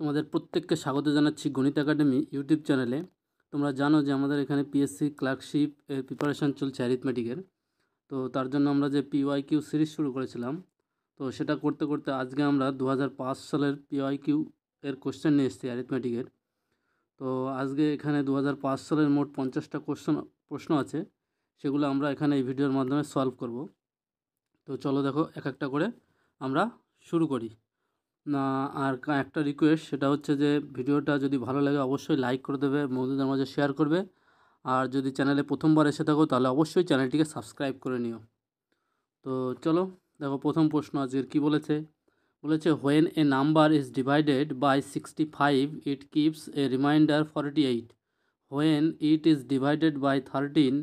তোমাদের প্রত্যেককে স্বাগত জানাচ্ছি গণিত একাডেমি ইউটিউব চ্যানেলে। তোমরা জানো যে আমাদের এখানে পিএসসি ক্লার্কশিপ এর প্রিপারেশান চলছে অ্যারিথমেটিকের। তো তার জন্য আমরা যে পিওয়াইকিউ সিরিজ শুরু করেছিলাম, তো সেটা করতে করতে আজকে আমরা 2005 সালের পিওয়াইকিউ এর কোশ্চেন নিয়ে এসেছি অ্যারিথমেটিকের। তো আজকে এখানে 2005 সালের মোট 50টা প্রশ্ন আছে, সেগুলো আমরা এখানে এই ভিডিওর মাধ্যমে সলভ করব। তো চলো দেখো এক একটা করে আমরা শুরু করি। না, আর একটা রিকোয়েস্ট, সেটা হচ্ছে যে ভিডিওটা যদি ভালো লাগে অবশ্যই লাইক করে দেবে, বন্ধুদের মাঝে শেয়ার করবে। আর যদি চ্যানেলে প্রথমবার এসে থাকো তাহলে অবশ্যই চ্যানেলটিকে সাবস্ক্রাইব করে নিও। তো চলো দেখো প্রথম প্রশ্ন আজকের কী বলেছে। When a number is divided by 65 it keeps a remainder 48। When it is divided by 13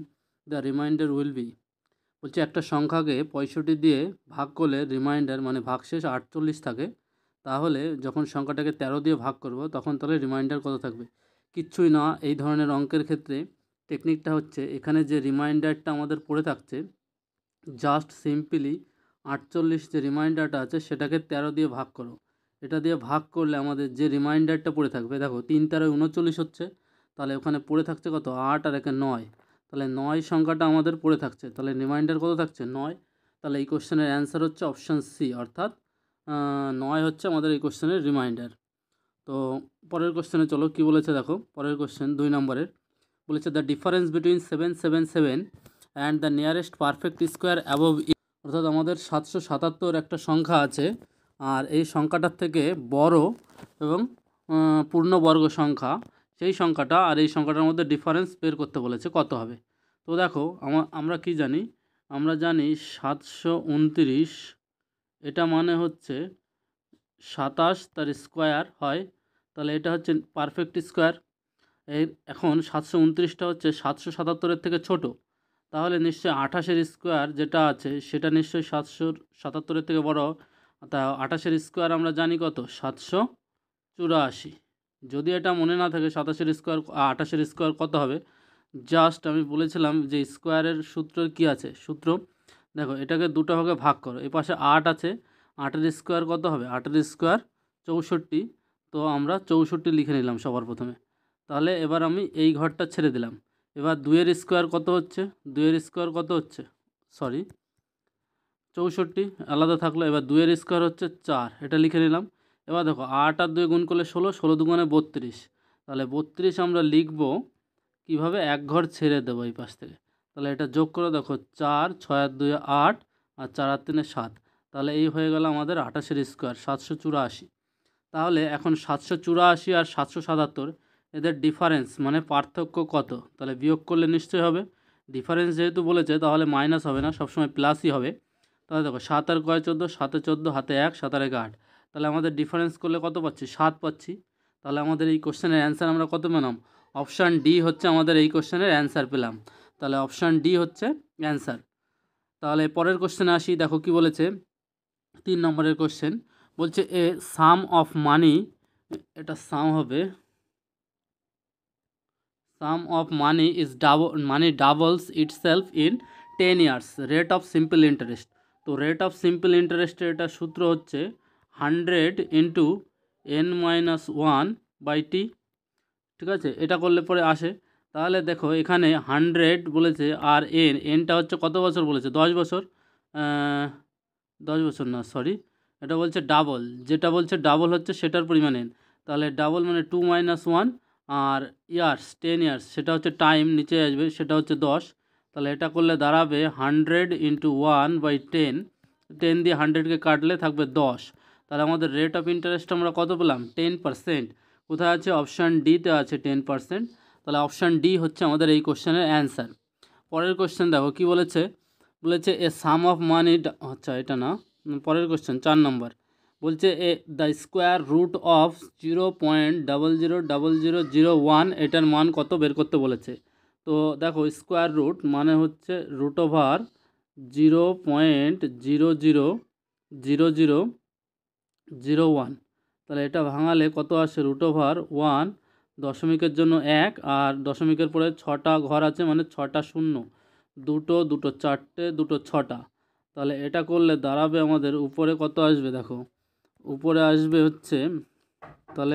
the remainder will be. বলছে একটা সংখ্যাকে 65 দিয়ে ভাগ করলে রিমাইন্ডার মানে ভাগশেষ 48 থাকে, তাহলে যখন সংখ্যাটাকে 13 দিয়ে ভাগ করব তখন তাহলে রিমাইন্ডার কত থাকবে। কিচ্ছুই না, এই ধরনের অঙ্কের ক্ষেত্রে টেকনিকটা হচ্ছে এখানে যে রিমাইন্ডারটা আমাদের পড়ে থাকছে, জাস্ট সিম্পলি 48 যে রিমাইন্ডারটা আছে সেটাকে 13 দিয়ে ভাগ করো। এটা দিয়ে ভাগ করলে আমাদের যে রিমাইন্ডারটা পড়ে থাকবে, দেখো 3 13 39 হচ্ছে, তাহলে ওখানে পড়ে থাকছে কত 8 আর 1 9, তাহলে 9 সংখ্যাটা আমাদের পড়ে থাকছে, তাহলে রিমাইন্ডার কত থাকছে 9। তাহলে এই কোশ্চেনের অ্যান্সার হচ্ছে অপশান সি, অর্থাৎ 9 হচ্ছে আমাদের এই কোশ্চেনের রিমাইন্ডার। তো পরের কোশ্চেনে চলো কি বলেছে দেখো। পরের কোশ্চেন 2 নম্বরের বলেছে the difference between 777 and the nearest perfect square above. অর্থাৎ আমাদের 777 একটা সংখ্যা আছে, আর এই সংখ্যাটার থেকে বড় এবং পূর্ণবর্গ সংখ্যা, সেই সংখ্যাটা আর এই সংখ্যাটার মধ্যে ডিফারেন্স বের করতে বলেছে কত হবে। তো দেখো আমরা কি জানি, আমরা জানি 729 এটা মানে হচ্ছে 27, তার স্কোয়ার হয়, তাহলে এটা হচ্ছে পারফেক্ট স্কোয়ার। এখন 729টা হচ্ছে 777-এর থেকে ছোট, তাহলে নিশ্চয়ই 28-এর স্কোয়ার যেটা আছে সেটা নিশ্চয়ই 777-এর থেকে বড়। তা 28-এর স্কোয়ার আমরা জানি কত 784। যদি এটা মনে না থাকে 27-এর স্কোয়ার 28-এর স্কোয়ার কত হবে, জাস্ট আমি বলেছিলাম যে স্কোয়ারের সূত্র কি আছে, সূত্র দেখো এটাকে দুটো ভাগে ভাগ করো, এই পাশে 8 আছে, 8-এর স্কোয়ার কত হবে, 8-এর স্কোয়ার 64। তো আমরা 64 লিখে নিলাম সবার প্রথমে। তাহলে এবার আমি এই ঘরটা ছেড়ে দিলাম। এবার 2-এর স্কোয়ার কত হচ্ছে, 2-এর স্কোয়ার কত হচ্ছে, সরি 64 আলাদা থাকলো। এবার 2-এর স্কোয়ার হচ্ছে 4, এটা লিখে নিলাম। এবার দেখো 8 আর 2 গুণ করলে 16, 16 দুগুণে 32, তাহলে 32 আমরা লিখব কীভাবে, এক ঘর ছেড়ে দেবো এই পাশ থেকে। তাহলে এটা যোগ করে দেখো 4, 6 আর 2 8, আর 4 আর 3 7, তাহলে এই হয়ে গেল আমাদের 28-এর স্কোয়ার 784। তাহলে এখন 784 আর 777 এদের ডিফারেন্স মানে পার্থক্য কত, তাহলে বিয়োগ করলে নিশ্চয়ই হবে। ডিফারেন্স যেহেতু বলেছে তাহলে মাইনাস হবে না, সবসময় প্লাসই হবে। তাহলে দেখো 7 আর কয় 14, 7 14, হাতে 1, 7 আর 8, তাহলে আমাদের ডিফারেন্স করলে কত পাচ্ছি 7 পাচ্ছি। তাহলে আমাদের এই কোশ্চেনের অ্যান্সার আমরা কত পেলাম, অপশান ডি হচ্ছে আমাদের এই কোশ্চেনের অ্যান্সার পেলাম। তাহলে অপশান ডি হচ্ছে অ্যান্সার। তাহলে পরের কোশ্চেনে আসি, দেখো কি বলেছে 3 নম্বরের কোশ্চেন। বলছে এ সাম অফ মানি, এটা সাম হবে, sum of money is money doubles itself in 10 years, rate of simple interest. তো রেট অফ সিম্পল ইন্টারেস্টের এটা সূত্র হচ্ছে 100 ইন্টু n-1/t। ঠিক আছে, এটা করলে পরে আসে। তাহলে দেখো এখানে 100 বলেছে, আর এনটা হচ্ছে কত বছর বলেছে, 10 বছর, 10 বছর না সরি, এটা বলছে ডাবল, যেটা বলছে ডাবল হচ্ছে সেটার পরিমাণ এন, তাহলে ডাবল মানে 2 - 1, আর ইয়ার্স 10 ইয়ার্স সেটা হচ্ছে টাইম নিচে আসবে, সেটা হচ্ছে 10। তাহলে এটা করলে দাঁড়াবে 100 ইন্টু 1/10, 10 দিয়ে 100কে কাটলে থাকবে 10। তাহলে আমাদের রেট অফ ইন্টারেস্ট আমরা কত পেলাম 10%। কোথায় আছে, অপশান ডিতে আছে 10%। তাহলে অপশান ডি হচ্ছে আমাদের এই কোশ্চেনের অ্যান্সার। পরের কোশ্চেন দেখো কি বলেছে, এ সাম অফ মানি, আচ্ছা এটা না, পরের কোশ্চেন 4 নম্বর। বলছে এ দ্য স্কোয়ার রুট অফ 0.000001, এটার মান কত বের করতে বলেছে। তো দেখো স্কোয়ার রুট মানে হচ্ছে রুট ওভার 0.000001, তাহলে এটা ভাঙালে কত আসে, রুট ওভার 1, দশমিকের জন্য 1, আর দশমিকের পরে 6টা ঘর আছে মানে 6টা শূন্য, 2 2 4টে 2 6টা। তাহলে এটা করলে দাঁড়াবে আমাদের উপরে কত আসবে, দেখো উপরে আসবে হচ্ছে তাহলে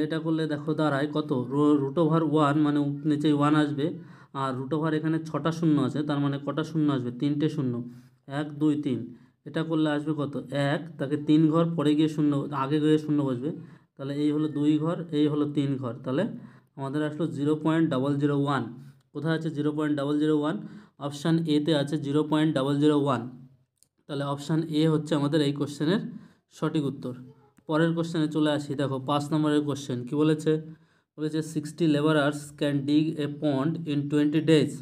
এটা করলে দেখো দাঁড়ায় কত, রুট ওভার ওয়ান, মানে নিচে ওয়ান আসবে, আর রুট ওভার এখানে 6টা শূন্য আছে, তার মানে কটা শূন্য আসবে, 3টে শূন্য, 1 2 3। এটা করলে আসবে কত, 1, তাকে 3 ঘর পরে গিয়ে শূন্য, আগে গিয়ে শূন্য বসবে, তাহলে এই হলো 2 ঘর, এই হলো 3 ঘর, তাহলে আমাদের আসলো 0.001। কোথায় আছে 0.001? অপশান এতে আছে 0.001। তাহলে অপশান এ হচ্ছে আমাদের এই কোশ্চেনের সঠিক উত্তর। পরের কোশ্চেনে চলে আসি, দেখো 5 নম্বরের কোশ্চেন কি বলেছে, 60 laborers can dig a pond in 20 days.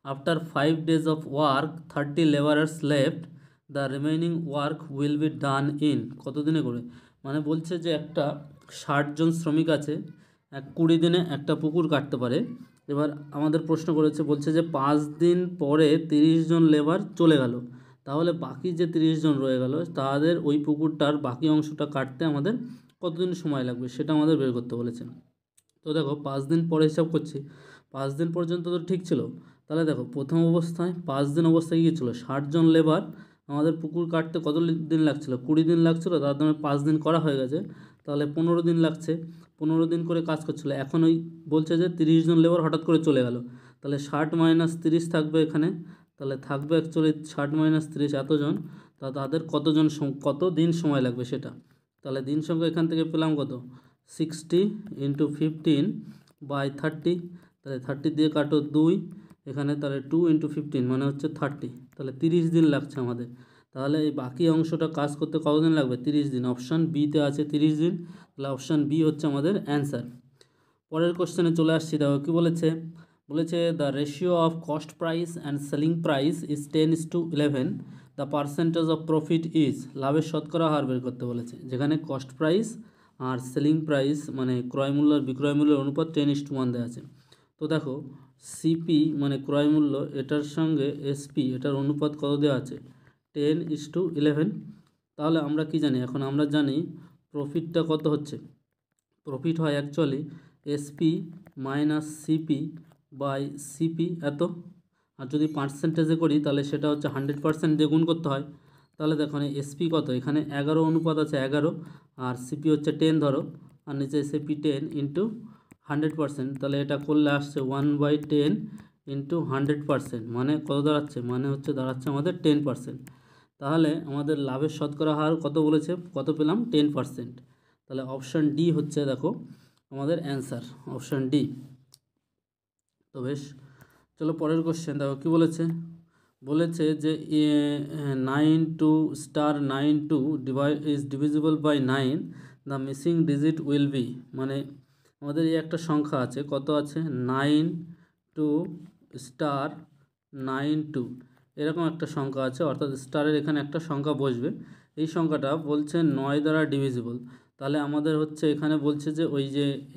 After 5 days of work 30 laborers left, the remaining work will be done in, কত দিনে করে? মানে বলছে যে একটা 60 জন শ্রমিক আছে, 20 দিনে একটা পুকুর কাটতে পারে। এবার আমাদের প্রশ্ন করেছে, বলছে যে 5 দিন পরে 30 জন লেবার চলে গেল, তাহলে বাকি যে 30 জন রয়ে গেল তাদের ওই পুকুরটার বাকি অংশটা কাটতে আমাদের কতদিন সময় লাগবে সেটা আমাদের বের করতে বলেছেন। তো দেখো 5 দিন পরে হিসাব করছি, 5 দিন পর্যন্ত তো ঠিক ছিল। তাহলে দেখো প্রথম অবস্থায় 5 দিন অবস্থায় কী ছিল, 60 জন লেবার আমাদের পুকুর কাটতে কত দিন লাগছিল, 20 দিন লাগছিল, তার জন্য 5 দিন করা হয়ে গেছে, তাহলে 15 দিন লাগছে, 15 দিন করে কাজ করছিল। এখন ওই বলছে যে 30 জন লেবার হঠাৎ করে চলে গেল, তাহলে 60 - 30 থাকবে এখানে, তাহলে থাকবে অ্যাকচুয়ালি 60 - 30 এতজন, তা তাদের কত দিন সময় লাগবে সেটা। তাহলে দিন সংখ্যা এখান থেকে পেলাম কত, 60 × 15/30, তাহলে 30 দিয়ে কাটো 2, এখানে তাহলে 2 × 15 মানে হচ্ছে 30, তাহলে 30 দিন লাগছে আমাদের। তাহলে এই বাকি অংশটা কাজ করতে কতদিন লাগবে, 30 দিন। অপশান বিতে আছে 30 দিন, তাহলে অপশান বি হচ্ছে আমাদের অ্যান্সার। পরের কোশ্চেনে চলে আসছি, দেখো কী বলেছে, the ratio of cost price and selling price is 10:11, the percentage of profit is, লাভের শতকরা হার বের করতে বলেছে, যেখানে কস্ট প্রাইস আর সেলিং প্রাইস মানে ক্রয় মূল্য আর বিক্রয় মূল্যের অনুপাত 10:1 দেওয়া আছে। তো দেখো সিপি মানে ক্রয় মূল্য, এটার সঙ্গে এসপি এটার অনুপাত কত দেওয়া আছে, 10:11। তাহলে আমরা কি জানি, এখন আমরা জানি প্রফিটটা কত হচ্ছে, প্রফিট হয় actually SP minus CP by CP এত, আর যদি পার্সেন্টেজে করি তাহলে সেটা হচ্ছে 100% দিয়ে গুণ করতে হয়। তাহলে দেখো এসপি কত, এখানে 11 অনুপাত আছে 11, আর সিপি হচ্ছে 10 ধরো, আর নিচে সিপি 10 × 100%, তাহলে এটা করলে আসছে 1/10 × 100%, মানে কত দাঁড়াচ্ছে, মানে হচ্ছে দাঁড়াচ্ছে আমাদের 10%। তাহলে আমাদের লাভের শতকরা হার কত বলেছে, কত পেলাম, 10%। তাহলে অপশান ডি হচ্ছে দেখো আমাদের অ্যান্সার, অপশান ডি। তো বেশ, চলো পরের কোশ্চেন দেখো কী বলেছে যে 9 is divisible by 9, the missing digit will be, মানে আমাদের এই একটা সংখ্যা আছে, কত আছে, 9 এরকম একটা সংখ্যা আছে, অর্থাৎ স্টারের এখানে একটা সংখ্যা বসবে, এই সংখ্যাটা বলছে 9 দ্বারা ডিভিজিবল। তাহলে আমাদের হচ্ছে এখানে বলছে যে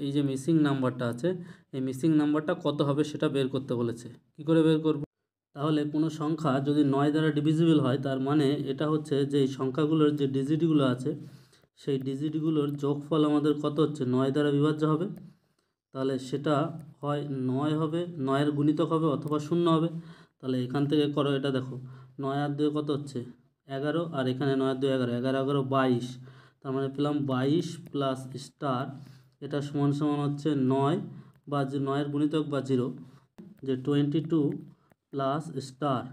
এই যে মিসিং নাম্বারটা আছে, এই মিসিং নাম্বারটা কত হবে সেটা বের করতে বলেছে। কি করে বের করব, তাহলে কোনো সংখ্যা যদি 9 দ্বারা ডিভিজিবল হয় তার মানে এটা হচ্ছে যে এই সংখ্যাগুলোর যে ডিজিটগুলো আছে সেই ডিজিটগুলোর যোগফল আমাদের কত হচ্ছে, 9 দ্বারা বিভাজ্য হবে। তাহলে সেটা হয় 9 হবে, 9-এর গুণিতক হবে, অথবা 0 হবে। তাহলে এখান থেকে করো, এটা দেখো 9 আর 2 কত হচ্ছে 11, আর এখানে 9 আর 2 11, 11 11 22, তার মানে পেলাম 22 প্লাস স্টার, এটা সমান সমান হচ্ছে 9 বা 9-এর গুণিতক বা 0, যে 22 প্লাস স্টার,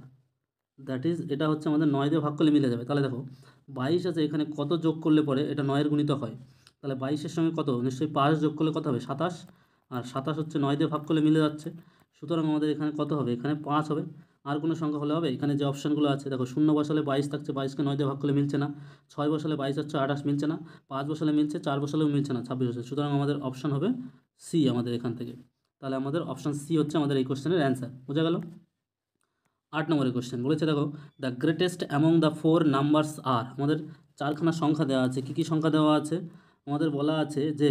দ্যাট ইজ এটা হচ্ছে আমাদের 9 দিয়ে ভাগ করলে মিলে যাবে। তাহলে দেখো 22 আছে, এখানে কত যোগ করলে পরে এটা 9-এর গুণিতক হয়, তাহলে 22-এর সঙ্গে কত, নিশ্চয়ই 5 যোগ করলে কত হবে, 27, আর 27 হচ্ছে 9 দিয়ে ভাগ করলে মিলে যাচ্ছে, সুতরাং আমাদের এখানে কত হবে, এখানে 5 হবে। আর কোনো সংখ্যা হলে হবে, এখানে যে অপশানগুলো আছে দেখো, 0 বসালে 22 থাকছে, 22কে 9 দিয়ে ভাগ করলে মিলছে না, 6 বসালে 22 হচ্ছে 28 মিলছে না, 5 বসালে মিলছে, 4 বসালেও মিলছে না, 26 হচ্ছে, সুতরাং আমাদের অপশান হবে সি আমাদের এখান থেকে। তাহলে আমাদের অপশান সি হচ্ছে আমাদের এই কোশ্চেনের অ্যান্সার, বোঝা গেল। 8 নম্বরের কোশ্চেন বলেছে, দেখো the greatest among the 4 numbers are, আমাদের 4খানা সংখ্যা দেওয়া আছে, কী কী সংখ্যা দেওয়া আছে, আমাদের বলা আছে যে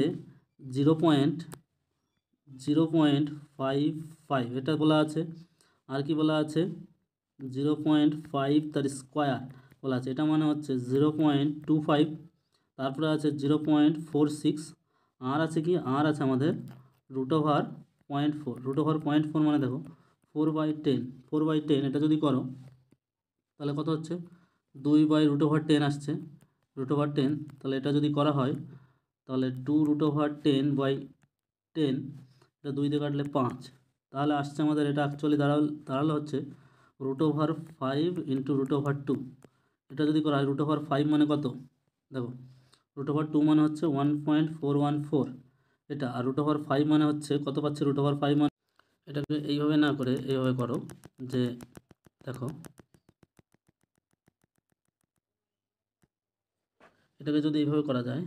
0.055 এটা বলা আছে, আর কি বলা আছে 0.5 তার স্কোয়ার বলা আছে, এটা মানে হচ্ছে 0.25, তারপরে আছে 0.46, আর আছে কি, আর আছে আমাদের √0.4, √0.4 মানে দেখো 4/10, এটা যদি করো তাহলে কত হচ্ছে 2/√10 আসছে, √10, তাহলে এটা যদি করা হয় তাহলে 2√10/10, এটা 2 দিয়ে কাটলে 5, তাহলে আসছে আমাদের এটা অ্যাকচুয়ালি দাঁড়ালো হচ্ছে √5 ইন্টু √2। এটা যদি করা হয় √5 মানে কত, দেখো √2 মানে হচ্ছে 1.414 এটা, আর √5 মানে হচ্ছে কত পাচ্ছে, √5 মানে এটাকে এইভাবে না করে এইভাবে করো, যে দেখো এটাকে যদি এইভাবে করা যায়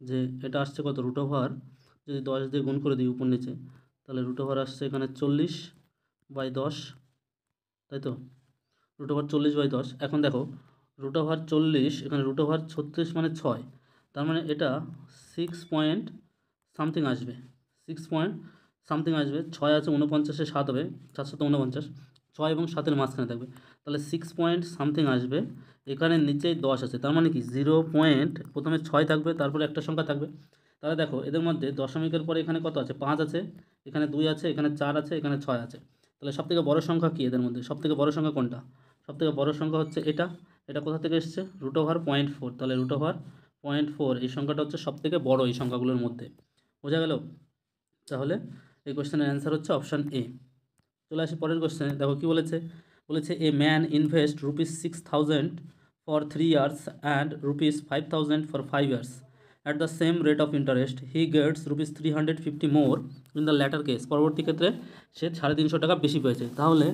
যে এটা আসছে কত, যদি 10 দিয়ে গুণ করে দিই উপর নিচে, তাহলে আসছে এখানে 40/10, তাই তো, √40/10। এখন দেখো √40, এখানে √36 মানে 6, তার মানে এটা 6 পয়েন্ট সামথিং আসবে, 6 পয়েন্ট সামথিং আসবে। 6 আছে 49-এ 7 হবে, 749, 6 এবং 7-এর মাঝখানে থাকবে, তাহলে 6 পয়েন্ট সামথিং আসবে। এখানে নিচেই 10 আছে, তার মানে কি 0 পয়েন্ট, প্রথমে 6 থাকবে, তারপরে একটা সংখ্যা থাকবে। তাহলে দেখো এদের মধ্যে দশমিকের পরে এখানে কত আছে, 5 আছে, এখানে 2 আছে, এখানে 4 আছে, এখানে 6 আছে। তাহলে সবথেকে বড় সংখ্যা কি এদের মধ্যে, সবথেকে বড় সংখ্যা কোনটা, সবথেকে বড় সংখ্যা হচ্ছে এটা। এটা কোথা থেকে এসছে, √0.4, তাহলে √0.4 এই সংখ্যাটা হচ্ছে সবথেকে বড় এই সংখ্যাগুলোর মধ্যে। বোঝা গেল? তাহলে এই কোশ্চেনের অ্যান্সার হচ্ছে অপশান এ। চলে আসি পরের কোশ্চেনে, দেখো কি বলেছে, a man invest ₹6,000 for 3 years and ₹5,000 for 5 years at the same rate of interest, he gets ₹350 more in the latter case. পরবর্তী ক্ষেত্রে সে 350 টাকা বেশি পেয়েছে। তাহলে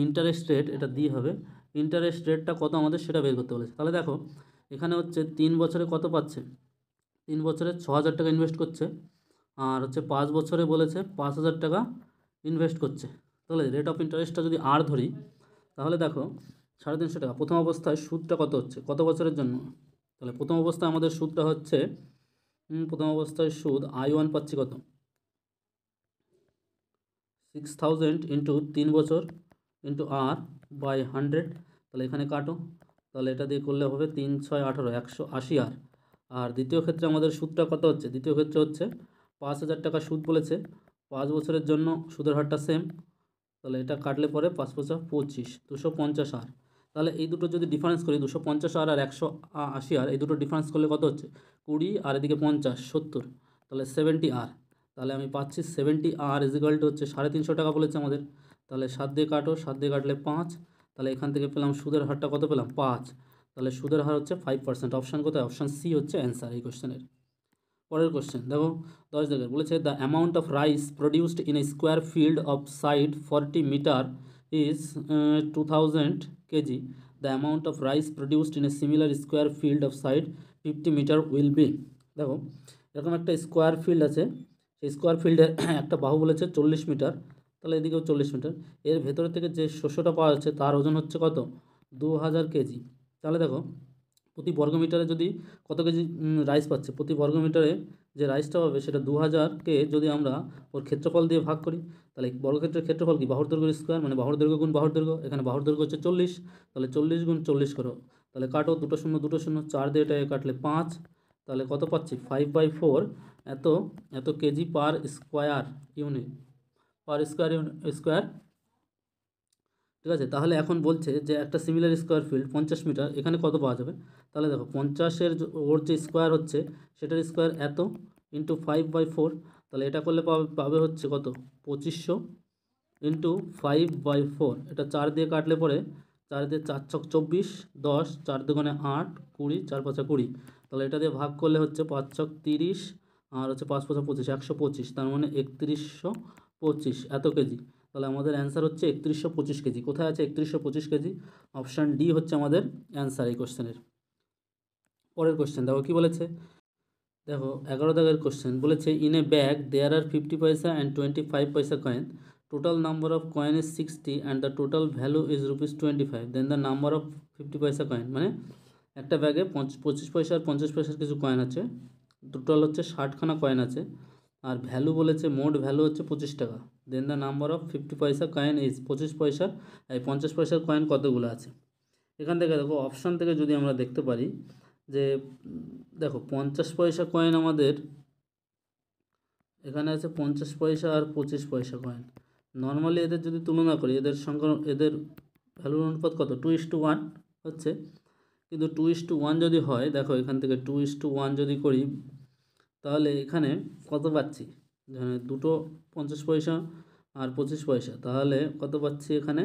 ইন্টারেস্ট রেট, এটা দিয়ে হবে, ইন্টারেস্ট রেটটা কত আমাদের সেটা বের করতে বলেছে। তাহলে দেখো এখানে হচ্ছে 3 বছরে কত পাচ্ছে, 3 বছরে 6,000 টাকা ইনভেস্ট করছে, আর হচ্ছে 5 বছরে বলেছে 5,000 টাকা ইনভেস্ট করছে। তাহলে রেট অফ ইন্টারেস্টটা যদি আর ধরি, তাহলে দেখো 350 টাকা, প্রথম অবস্থায় সুদটা কত হচ্ছে, কত বছরের জন্য, তাহলে প্রথম অবস্থায় আমাদের সুদটা হচ্ছে, প্রথম অবস্থায় সুদ I1 পাচ্ছি কত, 6,000 ইন্টু 3 বছর ইন্টু R/100, তাহলে এখানে কাটো, তাহলে এটা দিয়ে করলে হবে 3 6 18, 180 আর। আর দ্বিতীয় ক্ষেত্রে আমাদের সুদটা কত হচ্ছে, দ্বিতীয় ক্ষেত্রে হচ্ছে 5,000 টাকা সুদ বলেছে, 5 বছরের জন্য সুদের হারটা সেম, তাহলে এটা কাটলে পরে 5 5 25, 250 আর। তাহলে এই দুটো যদি ডিফারেন্স করি, 250 আর 180 আর, এই দুটো ডিফারেন্স করলে কত হচ্ছে, 20, আর এদিকে 50 70, তাহলে 70 আর। তাহলে আমি পাচ্ছি 70 আর ইজিক্যাল টু হচ্ছে 350 টাকা বলেছে আমাদের। তাহলে 7 দিয়ে কাটো, 7 দিয়ে কাটলে 5, তাহলে এখান থেকে পেলাম সুদের হারটা কত পেলাম, 5, তাহলে সুদের হার হচ্ছে 5%। অপশান কোথায়, অপশান সি হচ্ছে অ্যান্সার এই কোশ্চেনের। পরের কোশ্চেন দেখো 10 দাগের, বলেছে the amount of rice produced in a square field of side 40 metre is 2000 kg, the amount of rice produced in a similar square field of side 50 metre will be. দেখো এরকম একটা square field আছে, সেই square ফিল্ডের একটা বাহু বলেছে 40 metre, তাহলে এদিকেও 40 মিটার, এর ভেতরে থেকে যে শস্যটা পাওয়া যাচ্ছে তার ওজন হচ্ছে কত, 2000 কেজি। তাহলে দেখো প্রতি বর্গমিটারে যদি কত কেজি রাইস পাচ্ছে, প্রতি বর্গমিটারে যে রাইসটা পাবে সেটা 2000কে যদি আমরা ওর ক্ষেত্রফল দিয়ে ভাগ করি, তাহলে বর্গক্ষেত্রের ক্ষেত্রফল কি, বাহুর দৈর্ঘ্য স্কোয়ার, মানে বাহুর দৈর্ঘ্য গুণ বাহুর দৈর্ঘ্য, এখানে বাহুর দৈর্ঘ্য হচ্ছে 40, তাহলে 40 গুণ 40 করো, তাহলে কাটো, 2 শূন্য 2 শূন্য, 4 দিয়ে এটাকে কাটলে 5, তাহলে কত পাচ্ছি 5/4 এত এত KG per square unit, per square. ঠিক আছে, তাহলে এখন বলছে যে একটা সিমিলার স্কোয়ার ফিল্ড 50 মিটার, এখানে কত পাওয়া যাবে, তাহলে দেখো 50-এর ওর যে স্কোয়ার হচ্ছে সেটার স্কোয়ার এত ইন্টু 5/4, তাহলে এটা করলে পাবে হচ্ছে কত, 2500 ইন্টু 5/4, এটা 4 দিয়ে কাটলে পরে 4 দিয়ে 4 ছক 24, 10, 4 দুগুণে 8, 20, 4 5 20, তাহলে এটা দিয়ে ভাগ করলে হচ্ছে 5 ছক 30, আর হচ্ছে 5 5 25, 125, তার মানে 3125 এত কেজি। তাহলে আমাদের অ্যান্সার হচ্ছে 3125 কেজি। কোথায় আছে 3125 কেজি, অপশান ডি হচ্ছে আমাদের অ্যান্সার এই কোশ্চেনের। পরের কোশ্চেন দেখো কী বলেছে, দেখো 11 দাগের কোশ্চেন, বলেছে ইন এ ব্যাগ দেয়ার আর 50 পয়সা and 25 paisa coin, total number of coin is 60 and the total value is ₹25, then the number of 50 paisa coin, মানে একটা ব্যাগে 25 পয়সা আর 50 পয়সার কিছু কয়েন আছে, টোটাল হচ্ছে 60খানা কয়েন আছে, আর ভ্যালু বলেছে মোট ভ্যালু হচ্ছে 25 টাকা, দেন the number of 50 paisa coin is 25 পয়সার, এই 50 পয়সার কয়েন কতগুলো আছে। এখান থেকে দেখো অপশান থেকে যদি আমরা দেখতে পারি যে দেখো 50 পয়সা কয়েন আমাদের এখানে আছে, 50 পয়সা আর 25 পয়সা কয়েন। নর্মালি এদের যদি তুলনা করি, এদের সংখ্যা, এদের ভ্যালুর অনুপাত কত, 2:1 হচ্ছে, কিন্তু 2:1 যদি হয়, দেখো এখান থেকে 2:1 যদি করি, তাহলে এখানে কত পাচ্ছি, এখানে দুটো 50 পয়সা আর 25 পয়সা, তাহলে কত পাচ্ছি এখানে,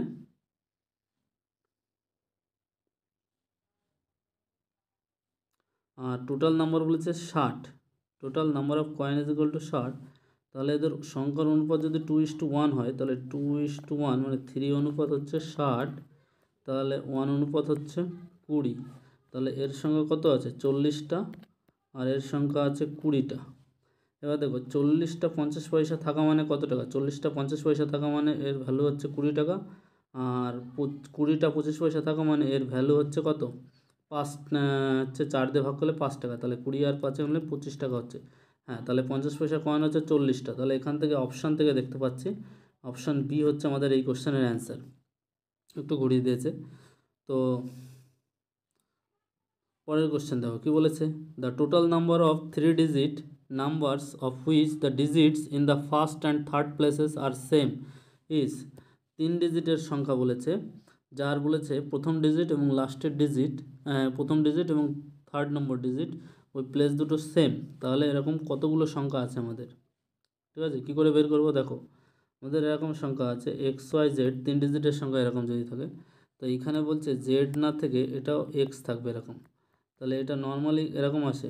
আর টোটাল নাম্বার বলেছে 60, total number of coin is equal two 60। তাহলে এদের সংখ্যার অনুপাত যদি 2:1 হয়, তাহলে 2:1 মানে 3 অনুপাত হচ্ছে 60, তাহলে 1 অনুপাত হচ্ছে 20। তাহলে এর সংখ্যা কত আছে 40টা, আর এর সংখ্যা আছে 20টা। এবার দেখো 40টা 50 পয়সা থাকা মানে কত টাকা, 40টা 50 পয়সা থাকা মানে এর ভ্যালু হচ্ছে 20 টাকা, আর 20টা 25 পয়সা থাকা মানে এর ভ্যালু হচ্ছে কত, 5 হচ্ছে 4 দিয়ে ভাগ করলে 5 টাকা, তাহলে 20 আর 5 মিলে 25 টাকা হচ্ছে। হ্যাঁ, তাহলে 50 পয়সা কয়েন হচ্ছে 40টা। তাহলে এখান থেকে অপশান থেকে দেখতে পাচ্ছি অপশান বি হচ্ছে আমাদের এই কোশ্চেনের অ্যান্সার। একটু ঘুরিয়ে দিয়েছে। তো পরের কোশ্চেন দেখো কী বলেছে, the total number of 3 digit numbers of which the digits in the first and third places are same is. 3 ডিজিটের সংখ্যা বলেছে, যার বলেছে প্রথম ডিজিট এবং লাস্টের ডিজিট, প্রথম ডিজিট এবং থার্ড নম্বর ডিজিট ওই প্লেস দুটো সেম। তাহলে এরকম কতগুলো সংখ্যা আছে আমাদের, ঠিক আছে, কী করে বের করবো, দেখো আমাদের এরকম সংখ্যা আছে XYZ 3 ডিজিটের সংখ্যা এরকম যদি থাকে, তো এইখানে বলছে জেড না থেকে এটাও এক্স থাকবে এরকম। তাহলে এটা নর্মালি এরকম আসে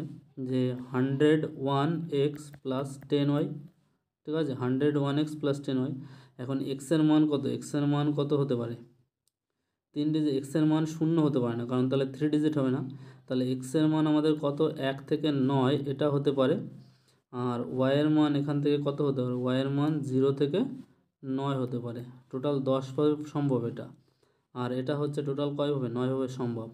যে 101x প্লাস 10y, ঠিক আছে, 101x প্লাস 10y। এখন এক্সের মান কত, এক্সের মান কত হতে পারে, 3 ডিজিট, এক্সের মান 0 হতে পারে না, কারণ তাহলে 3 ডিজিট হবে না। তাহলে এক্সের মান আমাদের কত, 1 থেকে 9 এটা হতে পারে। আর ওয়াইয়ের মান এখান থেকে কত হতে পারে, ওয়াইয়ের মান 0 থেকে 9 হতে পারে। টোটাল 10 সম্ভব এটা, আর এটা হচ্ছে টোটাল কয় হবে, 9 হবে সম্ভব।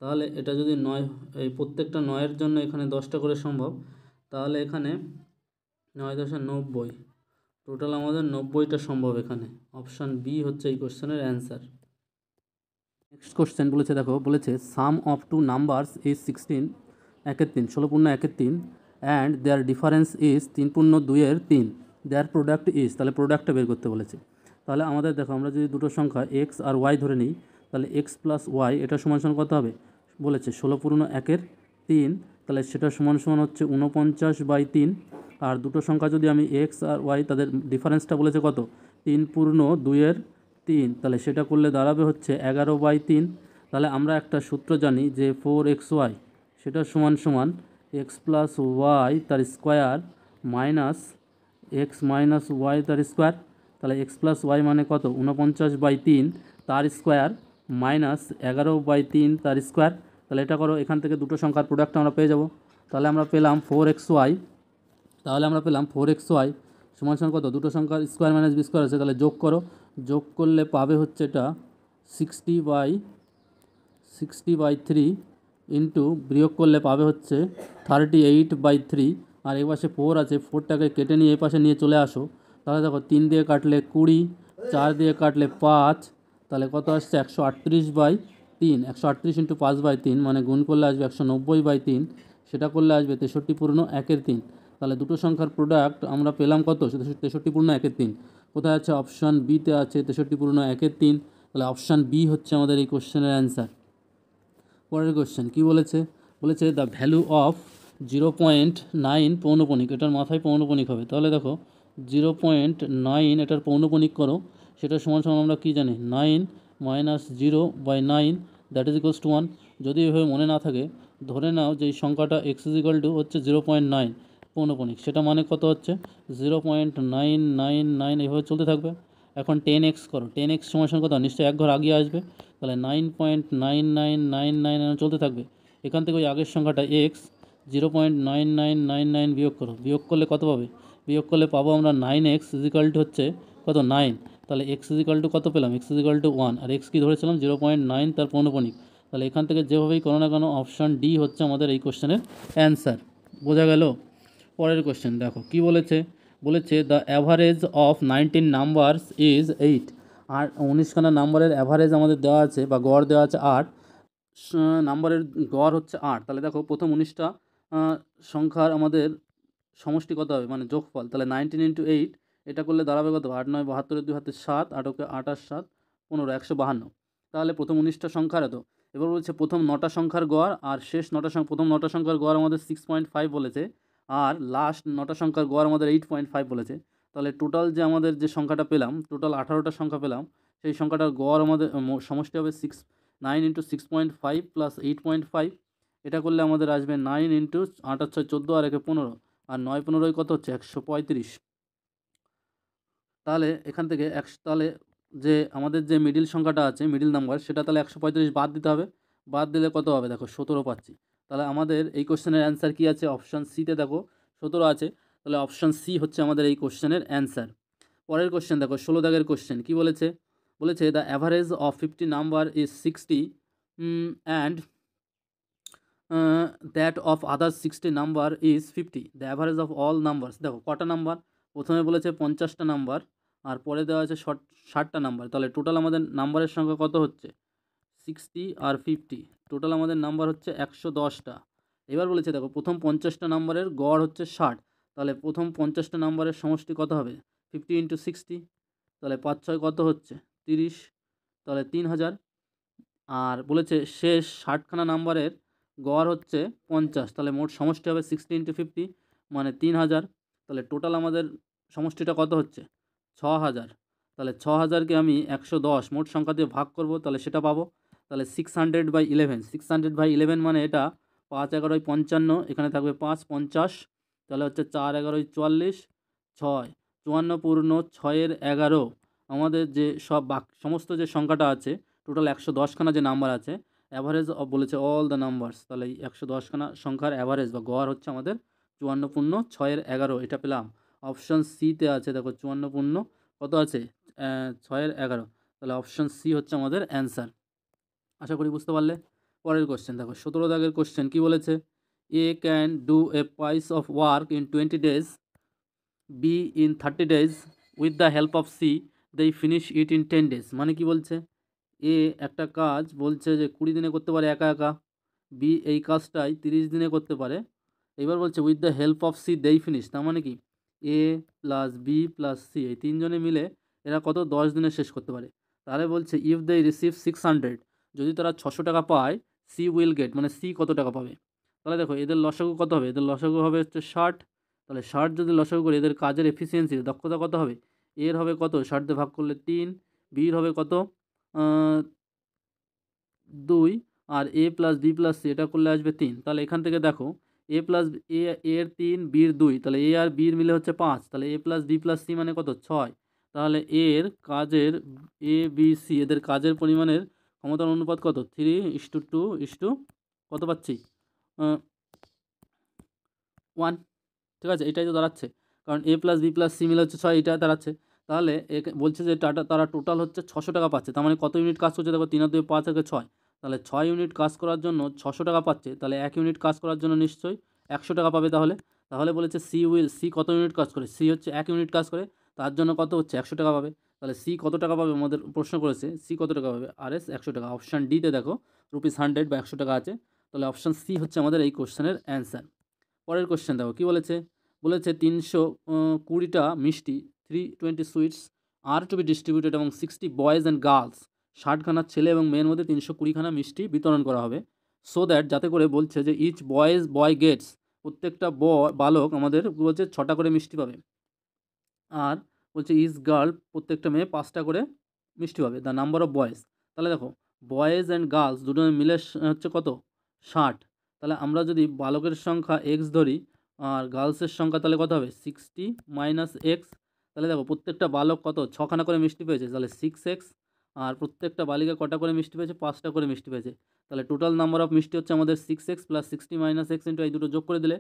তাহলে এটা যদি 9, এই প্রত্যেকটা 9-এর জন্য এখানে 10টা করে সম্ভব, তাহলে এখানে 9×90, টোটাল আমাদের 90টা সম্ভব এখানে। অপশান বি হচ্ছে এই কোশ্চেনের অ্যান্সার। নেক্সট কোশ্চেন বলেছে, দেখো বলেছে sum of two numbers is 16, 1/3, 16×1/3 and their difference is 3×2/3, their product is. তাহলে প্রোডাক্টটা বের করতে বলেছে। তাহলে আমাদের দেখো আমরা যদি দুটো সংখ্যা এক্স আর ওয়াই ধরে নিই, তাহলে এক্স প্লাস ওয়াই এটা সমান সমান কত হবে, বলেছে 16×1/3, তাহলে সেটা সমান সমান হচ্ছে 49/3। আর দুটো সংখ্যা যদি আমি এক্স আর ওয়াই তাদের ডিফারেন্সটা বলেছে কত, 3×2/3, তাহলে সেটা করলে দাঁড়াবে হচ্ছে 11/3। তাহলে আমরা একটা সূত্র জানি যে 4xy সেটা সমান সমান এক্স প্লাস ওয়াই তার square minus x minus y তার স্কোয়ার। তাহলে এক্স প্লাস ওয়াই মানে কত, 49/3 তার স্কোয়ার মাইনাস 11/3 তার স্কোয়ার। তাহলে এটা করো, এখান থেকে দুটো সংখ্যার প্রোডাক্ট আমরা পেয়ে যাব। তাহলে আমরা পেলাম 4xy, তাহলে আমরা পেলাম 4xy সমান সমান কত, দুটো সংখ্যার স্কোয়ার মাইনাস বি স্কোয়ার আছে, তাহলে যোগ করো, যোগ করলে পাবে হচ্ছে এটা 60/3 ইন্টু বিয়োগ করলে পাবে হচ্ছে 38/3। আর এই পাশে 4 আছে, 4টাকে কেটে নিয়ে এই পাশে নিয়ে চলে আসো। তাহলে দেখো 3 দিয়ে কাটলে 20, 4 দিয়ে কাটলে 5, তাহলে কত আসছে 138/3, 138 ইন্টু 5/3 মানে গুণ করলে আসবে 190/3, সেটা করলে আসবে 63×1/3। তাহলে দুটো সংখ্যার প্রোডাক্ট আমরা পেলাম কত, 63×1/3। কোথায় আছে, অপশান বিতে আছে 63×1/3। তাহলে অপশান বি হচ্ছে আমাদের এই কোশ্চেনের অ্যান্সার। পরের কোশ্চেন কী বলেছে, বলেছে দ্য ভ্যালু অফ 0.9 পৌনপণিক, এটার মাথায় পৌনপণিক হবে। তাহলে দেখো 0.9 এটার পৌনপণিক করো, সেটা সমান সমান আমরা কী জানি, 9 - 0/9 দ্যাট ইজ ইকুয়ালস টু 1। যদি এভাবে মনে না থাকে, ধরে নাও যে এই সংখ্যাটা এক্স ইজ ইকুয়াল টু হচ্ছে 0.9 পৌনপণিক, সেটা মানে কত হচ্ছে 0.999, এভাবে চলতে থাকবে। এখন 10x করো, 10x সমান সমান কত, নিশ্চয়ই এক ঘর আগিয়ে আসবে, তাহলে 9.9999 চলতে থাকবে। এখান থেকে ওই আগের সংখ্যাটা এক্স 0.9999 বিয়োগ করো, বিয়োগ করলে কত পাবে, বিয়োগ করলে পাবো আমরা 9x ইজ ইকুয়াল টু হচ্ছে কত, 9। তাহলে এক্স ইজ ইকুয়াল টু কত পেলাম, এক্স ইজ ইকুয়াল টু 1, আর এক্স কি ধরেছিলাম 0.9 তার পৌনপণিক। তাহলে এখান থেকে যেভাবেই করো না কেন অপশান ডি হচ্ছে আমাদের এই কোশ্চেনের অ্যান্সার। বোঝা গেল। পরের কোশ্চেন দেখো কি বলেছে, বলেছে the average of 19 numbers is 8। আর 19খানা নাম্বারের অ্যাভারেজ আমাদের দেওয়া আছে বা গড় দেওয়া আছে 8, নাম্বারের গড় হচ্ছে 8। তাহলে দেখো প্রথম 19টা সংখ্যার আমাদের সমষ্টি কত হবে, মানে যোগফল। তাহলে 19 × 8 এটা করলে দাঁড়াবে কত, 8 9 72, 2 হাতে 7, 8 ওকে 8 আর 7 15, 152। তাহলে প্রথম 19টা সংখ্যার এত এবার বলছে প্রথম 9টা সংখ্যার গড় আর শেষ 9টা প্রথম 9টা সংখ্যার গড় আমাদের 6.5 বলেছে, আর লাস্ট 9টা সংখ্যার গড় আমাদের 8.5 বলেছে। তাহলে টোটাল যে আমাদের যে সংখ্যাটা পেলাম, টোটাল 18টা সংখ্যা পেলাম, সেই সংখ্যাটার গড় আমাদের সমষ্টি হবে 9 × 6.5 + 8.5। এটা করলে আমাদের আসবে 9 × 8 × 6 14 আর 1 15, আর 9 15 কত হচ্ছে 135। তাহলে এখান থেকে তাহলে যে আমাদের যে মিডিল সংখ্যাটা আছে, মিডিল নাম্বার, সেটা তাহলে 135 বাদ দিতে হবে। বাদ দিলে কত হবে দেখো 17 পাচ্ছি। তাহলে আমাদের এই কোশ্চেনের অ্যান্সার কী আছে? অপশান সিতে দেখো 17 আছে। তাহলে অপশান সি হচ্ছে আমাদের এই কোশ্চেনের অ্যান্সার। পরের কোশ্চেন দেখো 16 দাগের কোশ্চেন কী বলেছে? বলেছে the average of 50 number is 60 and that of other 60 number is 50, the average of all numbers. দেখো কটা নাম্বার, প্রথমে বলেছে 50টা নাম্বার, আর পরে দেওয়া আছে 60টা নাম্বার। তাহলে টোটাল আমাদের নাম্বারের সংখ্যা কত হচ্ছে? 60 আর 50, টোটাল আমাদের নাম্বার হচ্ছে 110টা। এবার বলেছে দেখো প্রথম 50টা নাম্বারের গড় হচ্ছে 60, তাহলে প্রথম 50টা নাম্বারের সমষ্টি কত হবে? 50 × 60, তাহলে 5 6 কত হচ্ছে? 30, তাহলে 3000। আর বলেছে শেষ 60খানা নাম্বারের গড় হচ্ছে 50, তাহলে মোট সমষ্টি হবে 60 × 50 মানে 3000। তাহলে টোটাল আমাদের সমষ্টিটা কত হচ্ছে? 6000। তাহলে 6000কে আমি 110 মোট সংখ্যা দিয়ে ভাগ করব, তাহলে সেটা পাবো। তাহলে 600/11, 600/11 মানে এটা 5 11 55, এখানে থাকবে 5 50, তাহলে হচ্ছে 4 11 44, 6 54 পূর্ণ 6-এর 11। আমাদের যে সমস্ত যে সংখ্যাটা আছে, টোটাল 110খানা যে নাম্বার আছে, অ্যাভারেজ বলেছে অল দ্য নাম্বারস, তাহলে এই 110খানা সংখ্যার অ্যাভারেজ বা গড় হচ্ছে আমাদের 54 পূর্ণ 6-এর 11, এটা পেলাম। অপশান সিতে আছে দেখো 54 পূর্ণ কত আছে? 6-এর 11, তাহলে অপশান সি হচ্ছে আমাদের অ্যান্সার। আশা করি বুঝতে পারলে। পরের কোশ্চেন দেখো 17 দাগের কোশ্চেন কী বলেছে? এ can do a piece of work in 20 days, B in 30 days, with the help of C they finish it in 10 days। মানে কি বলছে? এ একটা কাজ বলছে যে 20 দিনে করতে পারে একা একা, বি এই কাজটাই 30 দিনে করতে পারে। এবার বলছে with the help of C they finish, তার মানে কি A plus B plus C এই তিনজনে মিলে এরা কত 10 দিনে শেষ করতে পারে। তাহলে বলছে ইফ দে রিসিভ 600, যদি তারা 600 টাকা পায়, সি উইল গেট, মানে সি কত টাকা পাবে? তাহলে দেখো এদের লসাগু কত হবে? এদের লসাগু হবে হচ্ছে 60। তাহলে 60 যদি লসাগু করি, এদের কাজের এফিসিয়েন্সি দক্ষতা কত হবে? এর হবে কত? 60 দিয়ে ভাগ করলে 3, বির হবে কত? 2, আর এ প্লাস বি প্লাস সি এটা করলে আসবে 3। তাহলে এখান থেকে দেখো এ প্লাস এ এর 3, বির 2, তাহলে এ আর বির মিলে হচ্ছে 5, তাহলে এ প্লাস বি প্লাস সি মানে কত? 6। তাহলে এর কাজের এ বি সি এদের কাজের পরিমাণের ক্ষমতার অনুপাত কত? 3:2 কত পাচ্ছি? 1। ঠিক আছে, এটাই তো দাঁড়াচ্ছে, কারণ এ প্লাস বি প্লাস সি মিলে হচ্ছে 6, এটা দাঁড়াচ্ছে। তাহলে বলছে যে তারা টোটাল হচ্ছে 600 টাকা পাচ্ছে, তার মানে কত ইউনিট কাজ করছে দেখো? 3 আর 2 5 আর 6, তাহলে 6 ইউনিট কাজ করার জন্য 600 টাকা পাচ্ছে, তাহলে 1 ইউনিট কাজ করার জন্য নিশ্চয়ই 100 টাকা পাবে। তাহলে বলেছে সি কত ইউনিট কাজ করে? সি হচ্ছে 1 ইউনিট কাজ করে, তার জন্য কত হচ্ছে? 100 টাকা পাবে। তাহলে সি কত টাকা পাবে? আমাদের প্রশ্ন করেছে সি কত টাকা পাবে, আর এস 100 টাকা। অপশান ডিতে দেখো ₹100 বা 100 টাকা আছে, তাহলে অপশান সি হচ্ছে আমাদের এই কোশ্চেনের অ্যান্সার। পরের কোশ্চেন দেখো কী বলেছে? বলেছে 320টা মিষ্টি 320 sweets are to be distributed এবং 60 বয়েজ অ্যান্ড গার্লস, 60খানা ছেলে এবং মেয়ের মধ্যে 320খানা মিষ্টি বিতরণ করা হবে। সো দ্যাট, যাতে করে বলছে যে ইচ বয় গেটস, প্রত্যেকটা বালক আমাদের বলছে 6টা করে মিষ্টি পাবে, আর বলছে ইচ গার্ল, প্রত্যেকটা মেয়ে 5টা করে মিষ্টি পাবে। দ্য নাম্বার অফ বয়েজ, তাহলে দেখো বয়েজ অ্যান্ড গার্লস দুটো মিলে হচ্ছে কত? 60। তাহলে আমরা যদি বালকের সংখ্যা এক্স ধরি আর গার্লসের সংখ্যা তাহলে কত হবে? 60 - x। তাহলে দেখো প্রত্যেকটা বালক কত 6খানা করে মিষ্টি পেয়েছে, তাহলে 6x, আর প্রত্যেকটা বালিকা কটা করে মিষ্টি পেয়েছে? 5টা করে মিষ্টি পেয়েছে। তাহলে টোটাল নাম্বার অফ মিষ্টি হচ্ছে আমাদের 6x + 60 - x ইন্টু এই দুটো যোগ করে দিলে,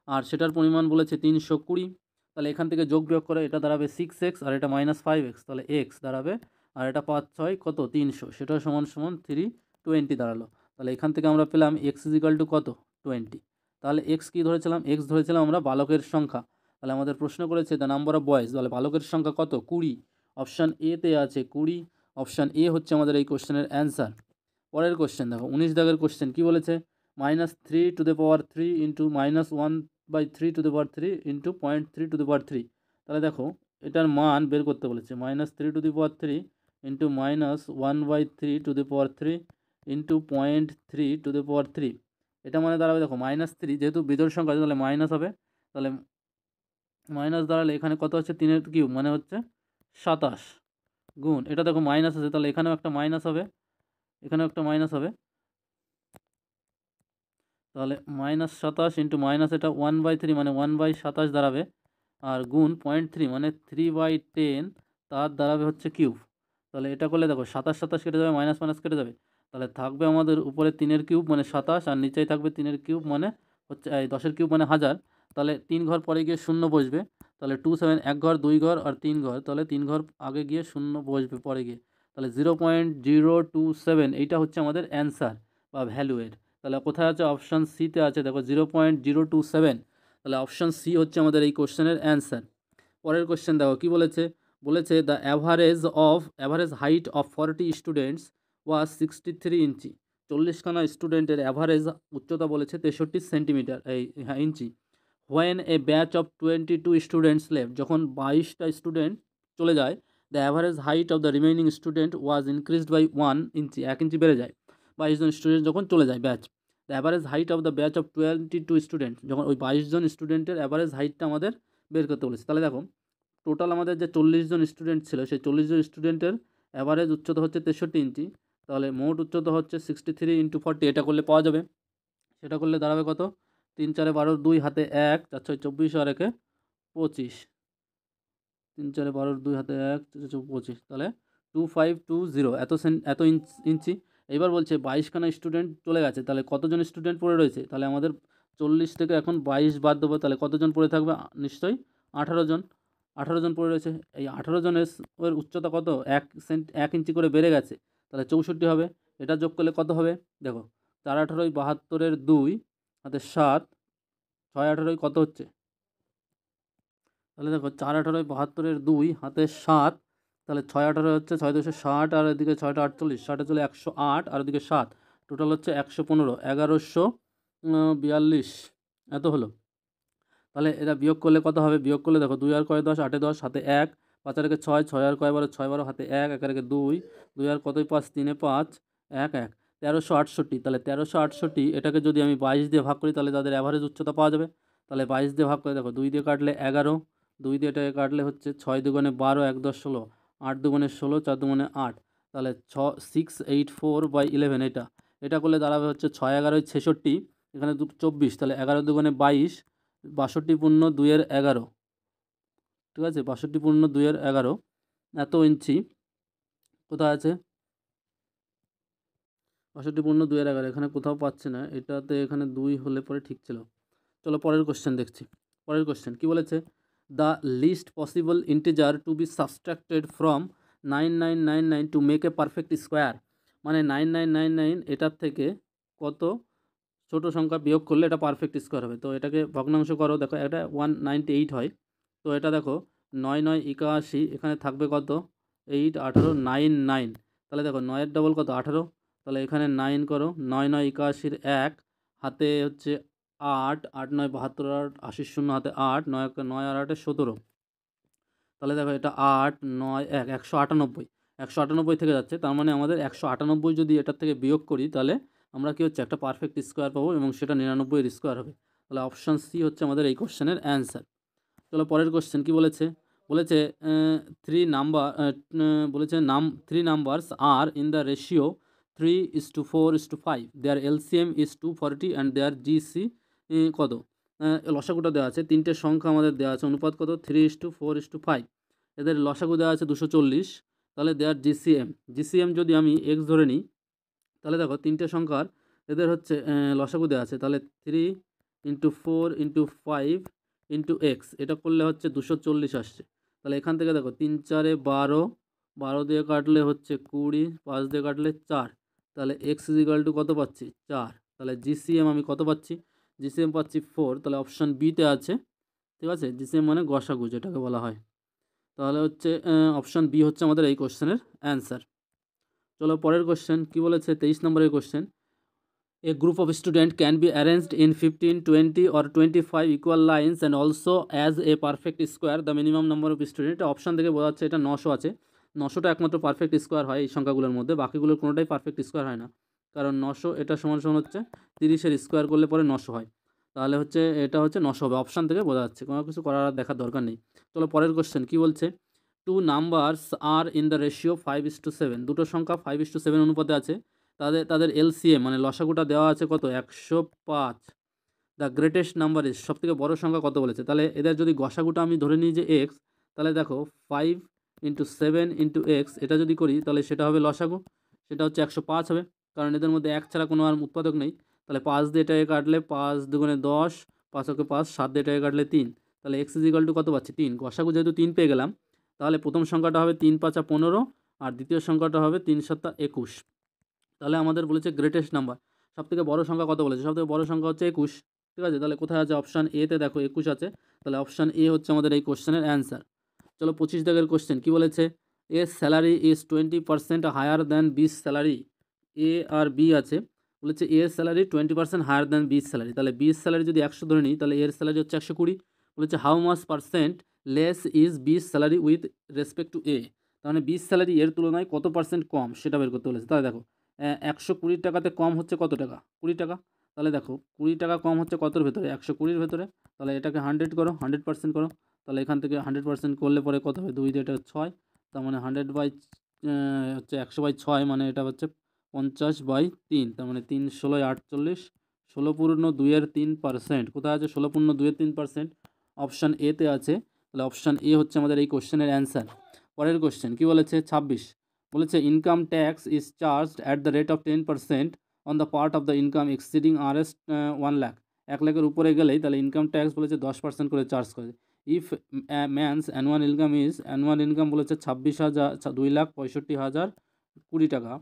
আর সেটার পরিমাণ বলেছে 320। তাহলে এখান থেকে যোগ বিয়োগ করে এটা দাঁড়াবে 6x, আর এটা -5x, তাহলে x দাঁড়াবে, আর এটা 5 6 কত? 300, সেটা সমান 320 দাঁড়ালো। তাহলে এখান থেকে আমরা পেলাম x = কত? 20। তাহলে x কী ধরেছিলাম? x ধরেছিলাম আমরা বালকের সংখ্যা। তাহলে আমাদের প্রশ্ন করেছে দ্য নাম্বার অফ বয়েজ, তাহলে বালকের সংখ্যা কত? 20। অপশান এতে আছে 20, অপশান এ হচ্ছে আমাদের এই কোশ্চেনের অ্যান্সার। পরের কোশ্চেন দেখো 19 দাগের কোশ্চেন কী বলেছে? -3^3 ইন্টু -1/3^3 ইন্টু 0.3^3। তাহলে দেখো এটার মান বের করতে বলেছে, -3^3 ইন্টু -1/3^3 ইন্টু 0.3 এটা মানে দাঁড়াবে দেখো -3, যেহেতু বিজোড় সংখ্যা আছে তাহলে মাইনাস হবে, তাহলে মাইনাস দাঁড়ালে এখানে কত হচ্ছে 3 মানে হচ্ছে 27 গুণ, এটা দেখো মাইনাস আছে তাহলে এখানেও একটা মাইনাস হবে, এখানেও একটা মাইনাস হবে, তাহলে -27 ইন্টু মাইনাস এটা 1/3 মানে 1/27 দাঁড়াবে, আর গুণ 0.3 মানে 3/10 তার দাঁড়াবে হচ্ছে কিউব। তাহলে এটা করলে দেখো 27 কেটে যাবে, মাইনাস মাইনাস কেটে যাবে, তাহলে থাকবে আমাদের উপরে 3 কিউব মানে 27, আর নিচেই থাকবে 3 কিউব মানে হচ্ছে 10 কিউব মানে 1000। তাহলে 3 ঘর পরে গিয়ে শূন্য বসবে, তাহলে 27 1 ঘর 2 ঘর আর 3 ঘর, তাহলে 3 ঘর আগে গিয়ে শূন্য বসবে পরে গিয়ে, তাহলে 0.027 এইটা হচ্ছে আমাদের অ্যান্সার বা ভ্যালুয়ের। তাহলে কোথায় আছে? অপশান সিতে আছে, দেখো 0.027, তাহলে অপশান সি হচ্ছে আমাদের এই কোশ্চেনের অ্যান্সার। পরের কোশ্চেন দেখো কী বলেছে, বলেছে the average height of 40 students was 63 inch. 40খানা স্টুডেন্টের অ্যাভারেজ উচ্চতা বলেছে 63 centimetre inch. When a batch of 22 students left, যখন 22টা স্টুডেন্ট চলে যায়, the average height of the remaining student was increased by 1 inch, 1 inch বেড়ে যায় 22 জন স্টুডেন্ট যখন চলে যায় batch. The average height of the batch of 22 student, যখন ওই 22 জন স্টুডেন্টের অ্যাভারেজ হাইটটা আমাদের বের করতে বলেছে। তাহলে দেখো টোটাল আমাদের যে 40 জন স্টুডেন্ট ছিল, সেই 40 জন স্টুডেন্টের অ্যাভারেজ উচ্চতা হচ্ছে 63 ইঞ্চি, তাহলে মোট উচ্চতা হচ্ছে 63 ইন্টু 40, এটা করলে পাওয়া যাবে। সেটা করলে দাঁড়াবে কত? 3 4 12 2 হাতে 1 4 6 24 আর 1 25, 3 4 12 2 হাতে 1 4 6 25, তাহলে 2520 এত ইঞ্চি। এবার বলছে 22খানা স্টুডেন্ট চলে গেছে, তাহলে কতজন স্টুডেন্ট পড়ে রয়েছে? তাহলে আমাদের 40 থেকে এখন 22 বাদ দেবো, তাহলে কতজন পড়ে থাকবে? নিশ্চয়ই 18 জন। 18 জন পড়ে রয়েছে, এই 18 জনের ওর উচ্চতা কত? 1 ইঞ্চি করে বেড়ে গেছে, তাহলে 64 হবে। এটা যোগ করলে কত হবে? দেখো 4 18 72 2 হাতে 7 6 18 কত হচ্ছে? তাহলে দেখো 4 18 72 2 হাতে 7, তাহলে 6 18 হচ্ছে 6 2 60, আর এদিকে 6টা 48, 60 চলে 108, আর এদিকে 7, টোটাল হচ্ছে 115, 1142 এত হলো। তাহলে এটা বিয়োগ করলে কত হবে? বিয়োগ করলে দেখো 2 আর কয় 10, 8 10 হাতে 1, 5 আর 6, 6 আর কয় 12, 6 12 হাতে 1, 1 আর 2, 2 আর কতই 5, 3 এ 5, 1 1, 1368। তাহলে 1368 এটাকে যদি আমি 22 দিয়ে ভাগ করি তাহলে তাদের অ্যাভারেজ উচ্চতা পাওয়া যাবে। তাহলে 22 দিয়ে ভাগ করে দেখো 2 দিয়ে কাটলে 11, 2 দিয়ে এটাকে কাটলে হচ্ছে 6 দুগুণে 12, 1 10 16, 8 দুগুণে 16, 4 দুগুণে 8, তাহলে 684/11 এটা করলে দাঁড়াবে হচ্ছে 6 11 66, এখানে 24, তাহলে 11 দুগুণে 22, 62 পূর্ণ 2 এর 11, ঠিক আছে, 62 পূর্ণ 2 এর 11 এত ইঞ্চি কোথায় আছে? 62 পূর্ণ 2 এর 11 এখানে কোথাও পাচ্ছি না, এটাতে এখানে 2 হলে পরে ঠিক ছিল। চলো পরের কোশ্চেন দেখছি। পরের কোশ্চেন কী বলেছে? The least possible integer to be subtracted from 9999 to make a perfect square, মানে 9999 এটার থেকে কত ছোট সংখ্যা বিয়োগ করলে এটা পারফেক্ট স্কোয়ার হবে। তো এটাকে ভগ্নাংশ করো, দেখো এটা 198 হয়, তো এটা দেখো 9 9 81, এখানে থাকবে কত? 8 18 9 9, তাহলে দেখো 9 এর ডবল কত? 18, তাহলে এখানে 9 করো, 9 9 81 1 হাতে হচ্ছে 8, 8 9 72, 8 80 শূন্য হাতে 8, 9 9 আর 8 17, তাহলে দেখো এটা 8 9 1 198, 198 থেকে যাচ্ছে, তার মানে আমাদের 198 যদি এটার থেকে বিয়োগ করি তাহলে আমরা কি হচ্ছে একটা পারফেক্ট স্কোয়ার পাবো, এবং সেটা 99 এর স্কোয়ার হবে। তাহলে অপশান সি হচ্ছে আমাদের এই কোশ্চেনের অ্যান্সার। চলো পরের কোশ্চেন কী বলেছে? বলেছে three numbers are in the ratio 3:4:5, their LCM is 240 and their GC কত? লসাগুটা দেওয়া আছে, তিনটে সংখ্যা আমাদের দেওয়া আছে, অনুপাত কত? 3:4:5, এদের লসাগু দেওয়া আছে 240, তাহলে দেয়ার জিসিএম যদি আমি এক্স ধরে নিই, তাহলে দেখো তিনটে সংখ্যার এদের হচ্ছে লসাগু দেওয়া আছে, তাহলে 3 × 4 × 5 × x, এটা করলে হচ্ছে 240 আসছে। তাহলে এখান থেকে দেখো 3 4 12, 12 দিয়ে কাটলে হচ্ছে 20, 5 দিয়ে কাটলে 4, তাহলে x কত পাচ্ছি? 4, তাহলে জিসিএম আমি কত পাচ্ছি? জিসিএম পাচ্ছি 4, তাহলে অপশান বিতে আছে, ঠিক আছে, জিসিএম মানে গসাগু যেটাকে বলা হয়। তাহলে হচ্ছে অপশান বি হচ্ছে আমাদের এই কোশ্চেনের অ্যান্সার। চলো পরের কোশ্চেন কী বলেছে? 23 নম্বরের question. A group of students can be arranged in 15, 20 or 25 equal lines and also as a perfect square. The minimum number of students, এটা অপশান থেকে বোঝা যাচ্ছে এটা 900 আছে, 900টা একমাত্র পারফেক্ট স্কোয়ার হয় এই সংখ্যাগুলোর মধ্যে, বাকিগুলোর কোনোটাই পারফেক্ট স্কোয়ার হয় না। কারণ 900 এটা সমান সমান হচ্ছে 30-এর স্কোয়ার করলে পরে 900 হয়। তাহলে হচ্ছে এটা হচ্ছে 900 হবে, অপশান থেকে বোঝা যাচ্ছে, কোনো কিছু করার আর দেখার দরকার নেই। চলো পরের কোশ্চেন কী বলছে, two numbers are in the ratio 5:7, দুটো সংখ্যা 5:7 অনুপাতে আছে, তাদের তাদের এলসিএম মানে লসাগুটা দেওয়া আছে কত 105। দ্য গ্রেটেস্ট নাম্বার ইজ, সবথেকে বড় সংখ্যা কত বলেছে, তাহলে এদের যদি গসাগুটা আমি ধরে নিই যে এক্স, তাহলে দেখো 5 × 7 × x, এটা যদি করি তাহলে সেটা হবে লসাগু, সেটা হচ্ছে 105 হবে, কারণ এদের মধ্যে এক ছাড়া কোনো আর উৎপাদক নেই। তাহলে 5 দিয়ে এটাকে কাটলে 5 দুগুণে 10, 5 ওকে 5, 7 দিয়ে এটাকে কাটলে 3, তাহলে x = কত পাচ্ছি 3, গসাগু যেহেতু 3 পেয়ে গেলাম, তাহলে প্রথম সংখ্যাটা হবে 3 × 5 = 15, আর দ্বিতীয় সংখ্যাটা হবে 3 × 7 = 21। তাহলে আমাদের বলেছে গ্রেটেস্ট নাম্বার, সবথেকে বড় সংখ্যা কত বলেছে, সবথেকে বড় সংখ্যা হচ্ছে 21। ঠিক আছে, তাহলে কোথায় আছে, অপশান এতে দেখো 21 আছে, তাহলে অপশান এ হচ্ছে আমাদের এই কোশ্চেনের অ্যান্সার। চলো 25 দাগের কোশ্চেন কী বলেছে, এ স্যালারি ইজ 20% হায়ার দ্যান বির স্যালারি, এ আর বি আছে, বলেছে এর স্যালারি 20% হায়ার দ্যান বির স্যালারি, তাহলে বির স্যালারি যদি 100 ধরে নিই তাহলে এর স্যালারি হচ্ছে 120। বলেছে how much percent less is বির স্যালারি উইথ রেসপেক্ট টু এ, তার মানে বির স্যালারি এর তুলনায় কত পার্সেন্ট কম সেটা বের করতে বলেছে। তাহলে দেখো 120 টাকাতে কম হচ্ছে কত টাকা, 20 টাকা, তাহলে দেখো 20 টাকা কম হচ্ছে কতর ভেতরে, 120-র ভেতরে, তাহলে এটাকে 100 করো, 100% করো, তাহলে এখান থেকে 100% করলে পরে কত হবে, 2 দিয়ে এটা 6, তার মানে 100/হচ্ছে 100/6, মানে এটা হচ্ছে 50/3, তার মানে 3 × 16 = 48, 16×2-3%, কোথায় আছে 16×2-3%, অপশান এতে আছে, তাহলে অপশান এ হচ্ছে আমাদের এই কোশ্চেনের অ্যান্সার। পরের কোশ্চেন কী বলেছে 26, বলেছে income tax is charged at the rate of 10% on the part of the income exceeding Rs 1 lakh, 1 লাখের উপরে গেলেই তাহলে ইনকাম ট্যাক্স বলেছে 10% করে চার্জ করে। ইফ ম্যানস অ্যানুয়াল ইনকাম বলেছে 2,65,20 টাকা,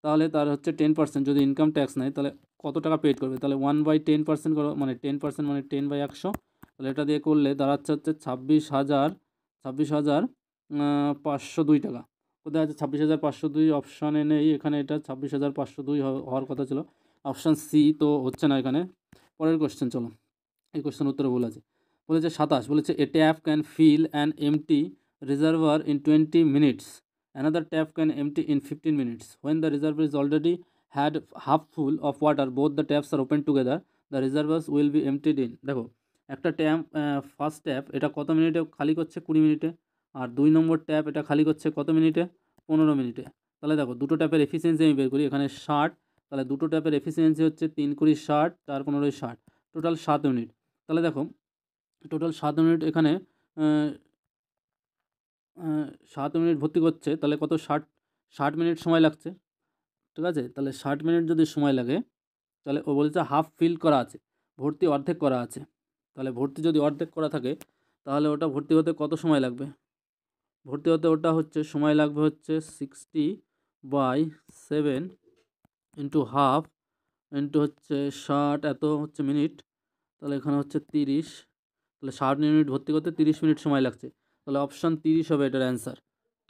তাহলে তার হচ্ছে 10% যদি ইনকাম ট্যাক্স নেয় তাহলে কত টাকা পেড করবে, তাহলে 1/10% করো, মানে 10% মানে 10/100, তাহলে এটা দিয়ে করলে দাঁড়াচ্ছে হচ্ছে 26,502 টাকা। কোথায় আছে 26,502, অপশানে নেই, এখানে এটা 26,502 হওয়ার কথা ছিল, অপশান সি তো হচ্ছে না এখানে। পরের কোশ্চেন চলো, এই কোশ্চেন উত্তরে ভুল আছে, বলেছে 27, বলেছে a tap can fill an empty reservoir in 20 minutes, another tap can empty in 15 minutes, when the reservoir is already had half full of water, both the taps are open together, the reservoirs will be emptied in। দেখো একটা tap, first tap এটা কত মিনিটে খালি করছে, 20 মিনিটে, আর 2 নম্বর tap এটা খালি করছে কত মিনিটে, 15 মিনিটে। তাহলে দেখো দুটো ট্যাপের এফিসিয়েন্সি আমি বের করি, এখানে 60, তাহলে দুটো ট্যাপের এফিসিয়েন্সি হচ্ছে 3 × 60, 4 × 15 = 60, টোটাল 7 মিনিট। তাহলে দেখো টোটাল 7 মিনিট এখানে, 7 মিনিট ভর্তি করছে, তাহলে কত 60 মিনিট সময় লাগছে। ঠিক আছে, তাহলে 60 মিনিট যদি সময় লাগে, তাহলে ও বলছে হাফ ফিল করা আছে, ভর্তি অর্ধেক করা আছে, তাহলে ভর্তি যদি অর্ধেক করা থাকে তাহলে ওটা ভর্তি হতে কত সময় লাগবে, ভর্তি হতে ওটা হচ্ছে সময় লাগবে হচ্ছে 60/7 ইন্টু হাফ ইন্টু হচ্ছে 60, এত হচ্ছে মিনিট, তাহলে এখানে হচ্ছে 30, তাহলে 60 মিনিট ভর্তি করতে 30 মিনিট সময় লাগছে, তাহলে অপশান 30 হবে এটার অ্যান্সার।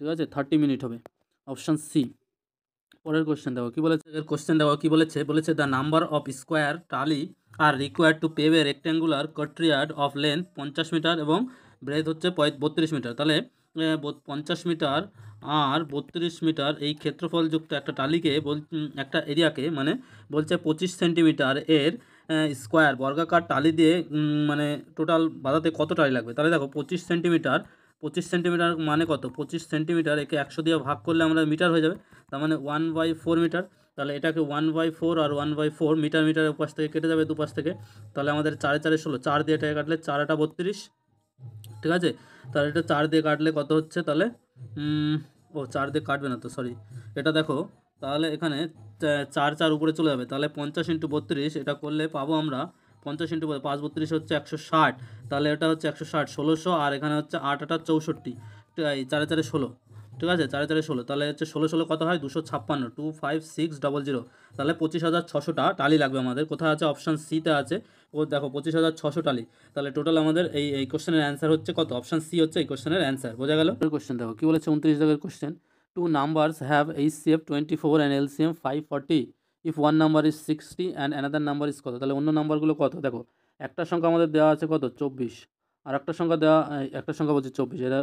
ঠিক আছে, 30 মিনিট হবে, অপশান সি। পরের কোশ্চেন দেখো কী বলেছে, এর কোশ্চেন দেখো কী বলেছে, বলেছে the number of square tiles are required to pave a rectangular courtyard of length 50 metre এবং ব্রেথ হচ্ছে 32 মিটার, তাহলে 50 মিটার আর 32 মিটার এই ক্ষেত্রফলযুক্ত একটা টালিকে একটা এরিয়াকে মানে বলছে 25 সেন্টিমিটার এর স্কোয়ার বর্গাকার টালি দিয়ে মানে টোটাল বাঁধাতে কত টালি লাগবে, তাহলে দেখো 25 সেন্টিমিটার মানে কত, 25 সেন্টিমিটার একে 100 দিয়ে ভাগ করলে আমরা মিটার হয়ে যাবে, তার মানে 1/4 মিটার, তাহলে এটাকে 1/4 আর 1/4 মিটার, মিটারের উপাস থেকে কেটে যাবে দুপাশ থেকে, তাহলে আমাদের 4 × 4 = 16, 4 দিয়ে এটাকে কাটলে 4 × 8 = 32। ঠিক আছে, তাহলে এটা 4 দিয়ে কাটলে কত হচ্ছে, তাহলে 4 দিয়ে কাটবে না তো, সরি, এটা দেখো, তাহলে এখানে 4 4 উপরে চলে যাবে, তাহলে 50 × 32 এটা করলে পাবো আমরা 50 × 5 32 হচ্ছে 160, তাহলে এটা হচ্ছে 160, 1600, আর এখানে হচ্ছে 8 8 64, 4 4 16, ঠিক আছে, 4 4 16, তাহলে হচ্ছে 16 16 কত হয় 256, 25600, তাহলে 25,600টা টালি লাগবে আমাদের, কোথায় আছে, অপশান সিতে আছে, ও দেখো 25,600 টালি, তাহলে টোটাল আমাদের এই কোশ্চেনের অ্যান্সার হচ্ছে কত, অপশান সি হচ্ছে এই কোশ্চেনের অ্যান্সার, বোঝা গেল। কোশ্চেন দেখো কী বলেছে 29 দাগের question, two numbers have HCF 24 and LCM 540, if one number is 60 and another number is কত, তাহলে অন্য নাম্বারগুলো কত, দেখো একটা সংখ্যা আমাদের দেওয়া আছে কত 24, আর একটা সংখ্যা দেওয়া, একটা সংখ্যা বলছে 24, এটা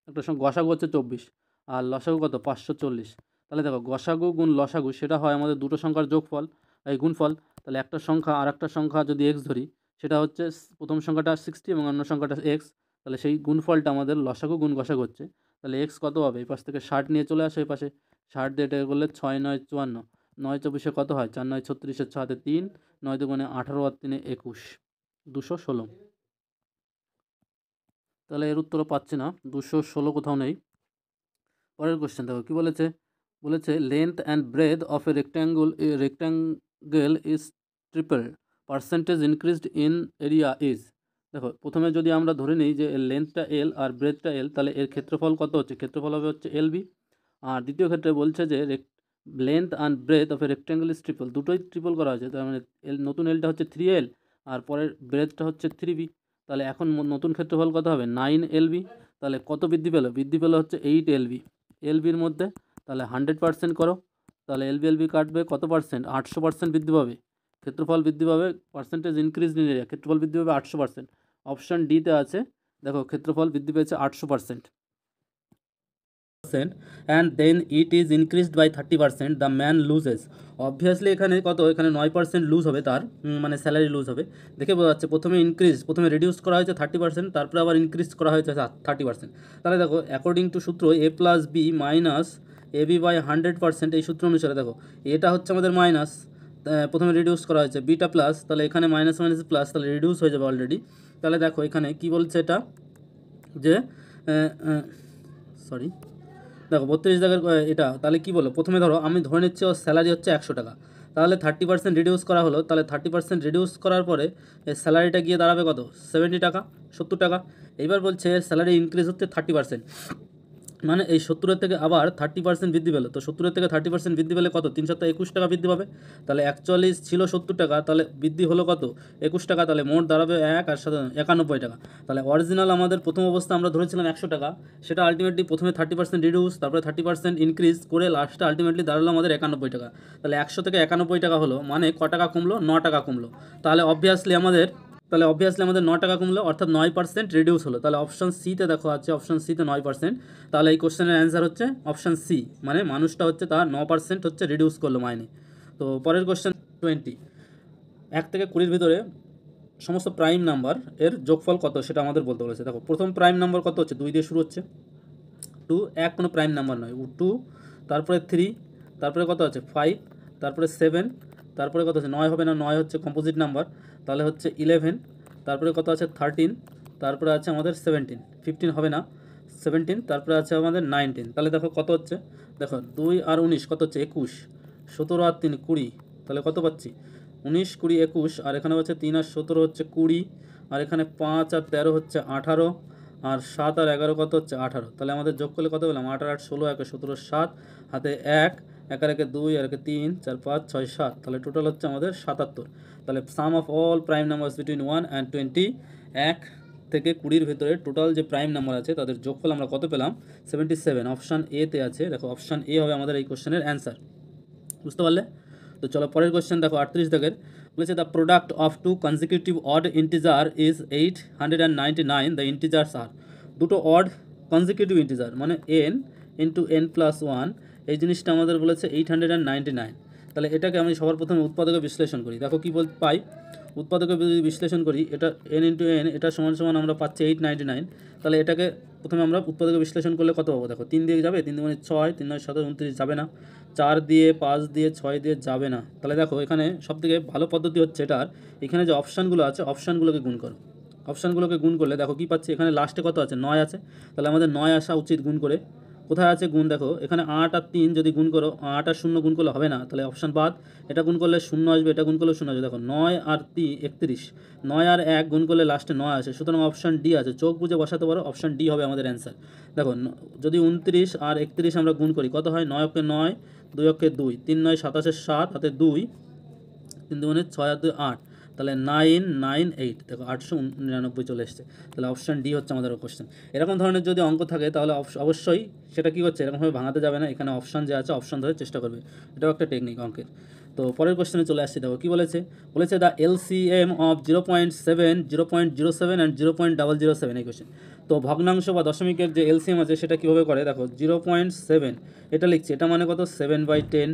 একটা সংখ্যা গসাগু হচ্ছে 24, আর লসাগু কত 540, তাহলে দেখো গসাগু গুণ লসাগু সেটা হয় আমাদের দুটো সংখ্যার যোগফল, এই গুণফল। তাহলে একটা সংখ্যা আর একটা সংখ্যা যদি এক্স ধরি, সেটা হচ্ছে প্রথম সংখ্যাটা 60 এবং অন্য সংখ্যাটা এক্স, তাহলে সেই গুণফলটা আমাদের লসাগু গুণ গসাগু হচ্ছে। তাহলে এক্স কত হবে, এই পাশ থেকে 60 নিয়ে চলে আসে এই পাশে, 60 দিয়ে এটা করলে 6 9 54, 9 24 কত হয়, 4 9 36, 6 হাতে 3, 9 দুগুণে 18 আর 3 21, 216। তাহলে এর উত্তরও পাচ্ছি না, 216 কোথাও নেই। পরের কোশ্চেন দেখো কী বলেছে, বলেছে length and breadth of a rectangle is triple, percentage increased in area is. দেখো প্রথমে যদি আমরা ধরে নিই যে এর লেন্থটা এল আর ব্রেথটা এল, তাহলে এর ক্ষেত্রফল কত হচ্ছে, ক্ষেত্রফল হবে হচ্ছে এল বি। আর দ্বিতীয় ক্ষেত্রে বলছে যে length and breadth of a rectangle is triple, দুটোই ট্রিপল করা হয়েছে, তার মানে নতুন এলটা হচ্ছে 3L আর পরের ব্রেথটা হচ্ছে 3B। তাহলে এখন নতুন ক্ষেত্রফল কত হবে, 9LB। তাহলে কত বৃদ্ধি পেলো, বৃদ্ধি পেলো হচ্ছে 8LB, এলবির মধ্যে। তাহলে 100% করো, তাহলে এলবি কাটবে কত পার্সেন্ট, 800% বৃদ্ধি পাবে, ক্ষেত্রফল বৃদ্ধি পাবে, পার্সেন্টেজ ইনক্রিজ ইন এরিয়া, ক্ষেত্রফল বৃদ্ধি পাবে 800%। অপশান ডিতে আছে, দেখো ক্ষেত্রফল বৃদ্ধি পেয়েছে 800%, and then it is increased by 30%, the man loses। Obviously এখানে কত, এখানে 9% লুজ হবে তার, মানে স্যালারি লুজ হবে। দেখে বোঝা যাচ্ছে প্রথমে রিডিউস করা হয়েছে 30%, তারপরে আবার ইনক্রিজ করা হয়েছে 30%। তাহলে দেখো অ্যাকর্ডিং টু সূত্র A plus B minus A B by 100%, এই সূত্র অনুসারে দেখো এটা হচ্ছে আমাদের মাইনাস, প্রথমে রিডিউস করা হয়েছে, বিটা প্লাস, তাহলে এখানে মাইনাস মাইনাস প্লাস, তাহলে রিডিউস হয়ে যাবে অলরেডি। তাহলে দেখো এখানে কি বলছে এটা, যে সরি দেখো 32 দাগের এটা, তাহলে কী বলো, প্রথমে ধরো আমি ধরে নিচ্ছি ওর স্যালারি হচ্ছে 100 টাকা, তাহলে 30% রিডিউস করা হলো, তাহলে 30% রিডিউস করার পরে এর স্যালারিটা গিয়ে দাঁড়াবে কত, 70 টাকা, 70 টাকা। এইবার বলছে স্যালারি ইনক্রিজ হচ্ছে 30%, মানে এই 70 থেকে আবার 30% বৃদ্ধি পেলো, তো 70 থেকে 30% বৃদ্ধি পেলে কত, 321 টাকা বৃদ্ধি পাবে। তাহলে অ্যাকচুয়ালি ছিল 70 টাকা, তাহলে বৃদ্ধি হলো কত, 21 টাকা, তাহলে মোট দাঁড়াবে 1 আর 91 টাকা। তাহলে অরিজিনাল আমাদের প্রথম অবস্থা আমরা ধরেছিলাম 100 টাকা, সেটা আলটিমেটলি প্রথমে 30% রিডিউস, তারপরে 30% ইনক্রিজ করে লাস্টে আলটিমেটলি দাঁড়ালো আমাদের 91 টাকা। তাহলে 100 থেকে 91 টাকা হলো, মানে ক টাকা কমলো, 9 টাকা কমলো। তাহলে অবভিয়াসলি আমাদের 9 টাকা কমলো, অর্থাৎ 9% রিডিউস হলো। তাহলে অপশান সিতে দেখো আছে, অপশান সিতে 9%। তাহলে এই কোশ্চেনের অ্যান্সার হচ্ছে অপশান সি, মানে মানুষটা হচ্ছে তার 9% হচ্ছে রিডিউস করলো মাইনে। তো পরের কোশ্চেন 20, 1 থেকে 20-র ভিতরে সমস্ত প্রাইম নাম্বার এর যোগফল কত সেটা আমাদের বলতে বলেছে। দেখো প্রথম প্রাইম নাম্বার কত হচ্ছে, 2 দিয়ে শুরু হচ্ছে, 2 এক কোনো প্রাইম নাম্বার নয়, 2, তারপরে 3, তারপরে কত আছে 5, তারপরে 7, তারপরে কত আছে 9 হবে না, 9 হচ্ছে কম্পোজিট নাম্বার, তাহলে হচ্ছে 11, তারপরে কত আছে 13, তারপরে আছে আমাদের 17, 15 হবে না, 17, তারপরে আছে আমাদের 19। তাহলে দেখো কত হচ্ছে, দেখো 2 আর 19 কত হচ্ছে 21, 17 আর 3 20, তাহলে কত পাচ্ছি 19 20 21, আর এখানে হচ্ছে 3 আর 17 হচ্ছে 20, আর এখানে 5 আর 13 হচ্ছে 18, আর 7 আর 11 কত হচ্ছে 18। তাহলে আমাদের যোগ করলে কত পেলাম, 8 আর 8 16, 1 17 7, হাতে 1, 1 আর 1 2, আর 1 3 4 5 6 7, তাহলে টোটাল হচ্ছে আমাদের 77। তাহলে sum of all prime numbers between 1 and 20, 1 থেকে 20-র ভেতরে টোটাল যে প্রাইম নাম্বার আছে তাদের যোগফল আমরা কত পেলাম, 77। অপশান এতে আছে, দেখো অপশান এ হবে আমাদের এই কোশ্চেনের অ্যান্সার। বুঝতে পারলে? তো চলো পরের কোশ্চেন দেখো 38 দাগের, বলেছে the product of two consecutive odd integer is 899, the integers are. দুটো অড কনজিকিউটিভ ইন্টিজার মানে n ইন্টু n প্লাস 1, এই জিনিসটা আমাদের বলেছে 899। তাহলে এটাকে আমি সবার প্রথমে উৎপাদকে বিশ্লেষণ করি, দেখো কী পাই, উৎপাদকে যদি বিশ্লেষণ করি, এটা n ইন্টু n, এটা সমান সমান আমরা পাচ্ছি 899। তাহলে এটাকে প্রথমে আমরা উৎপাদকে বিশ্লেষণ করলে কত পাবো, দেখো 3 দিয়ে যাবে, 3 দুগুণে 6, 3 9 7 29 যাবে না, 4 দিয়ে 5 দিয়ে 6 দিয়ে যাবে না। তাহলে দেখো এখানে সবথেকে ভালো পদ্ধতি হচ্ছে এটার, এখানে যে অপশানগুলো আছে অপশানগুলোকে গুণ করো, অপশানগুলোকে গুণ করলে দেখো কী পাচ্ছি, এখানে লাস্টে কত আছে 9 আছে, তাহলে আমাদের 9 আসা উচিত গুণ করে। কোথায় আছে গুণ, দেখো এখানে 8 আর 3 যদি গুণ করো, 8 আর 0 গুণ করলে হবে না, তাহলে অপশান বাদ, এটা গুণ করলে 0 আসবে, এটা গুণ করলে 0 আসবে। দেখো 9 আর 3 31, 9 আর 1 গুণ করলে লাস্টে 9 আসে, সুতরাং অপশান ডি আছে, চোখ বুঝে বসাতে পারো, অপশান ডি হবে আমাদের অ্যান্সার। দেখো যদি 29 আর 31 আমরা গুণ করি কত হয়, 9 অক্ষে 9, 2 অক্ষে 2, 3 9 27 7, হাতে 2, 3 দুগুণে 6 আর 2 8, তাহলে 998, দেখো 899 চলে এসছে। তাহলে অপশান ডি হচ্ছে আমাদের কোশ্চেন। এরকম ধরনের যদি অঙ্ক থাকে তাহলে অবশ্যই সেটা কী করছে, এরকমভাবে ভাঙাতে যাবে না, এখানে অপশান যে আছে অপশান ধরে চেষ্টা করবে, এটাও একটা টেকনিক অঙ্কের। তো পরের কোশ্চেনে চলে আসছি, দেখো কী বলেছে, বলেছে দ্য এলসিএম অফ 0.7, 0.07 অ্যান্ড 0.007 এই কোশ্চেন। তো ভগ্নাংশ বা দশমিকের যে এলসিএম আছে সেটা কীভাবে করে, দেখো 0.7 এটা লিখছি, এটা মানে কত 7/10,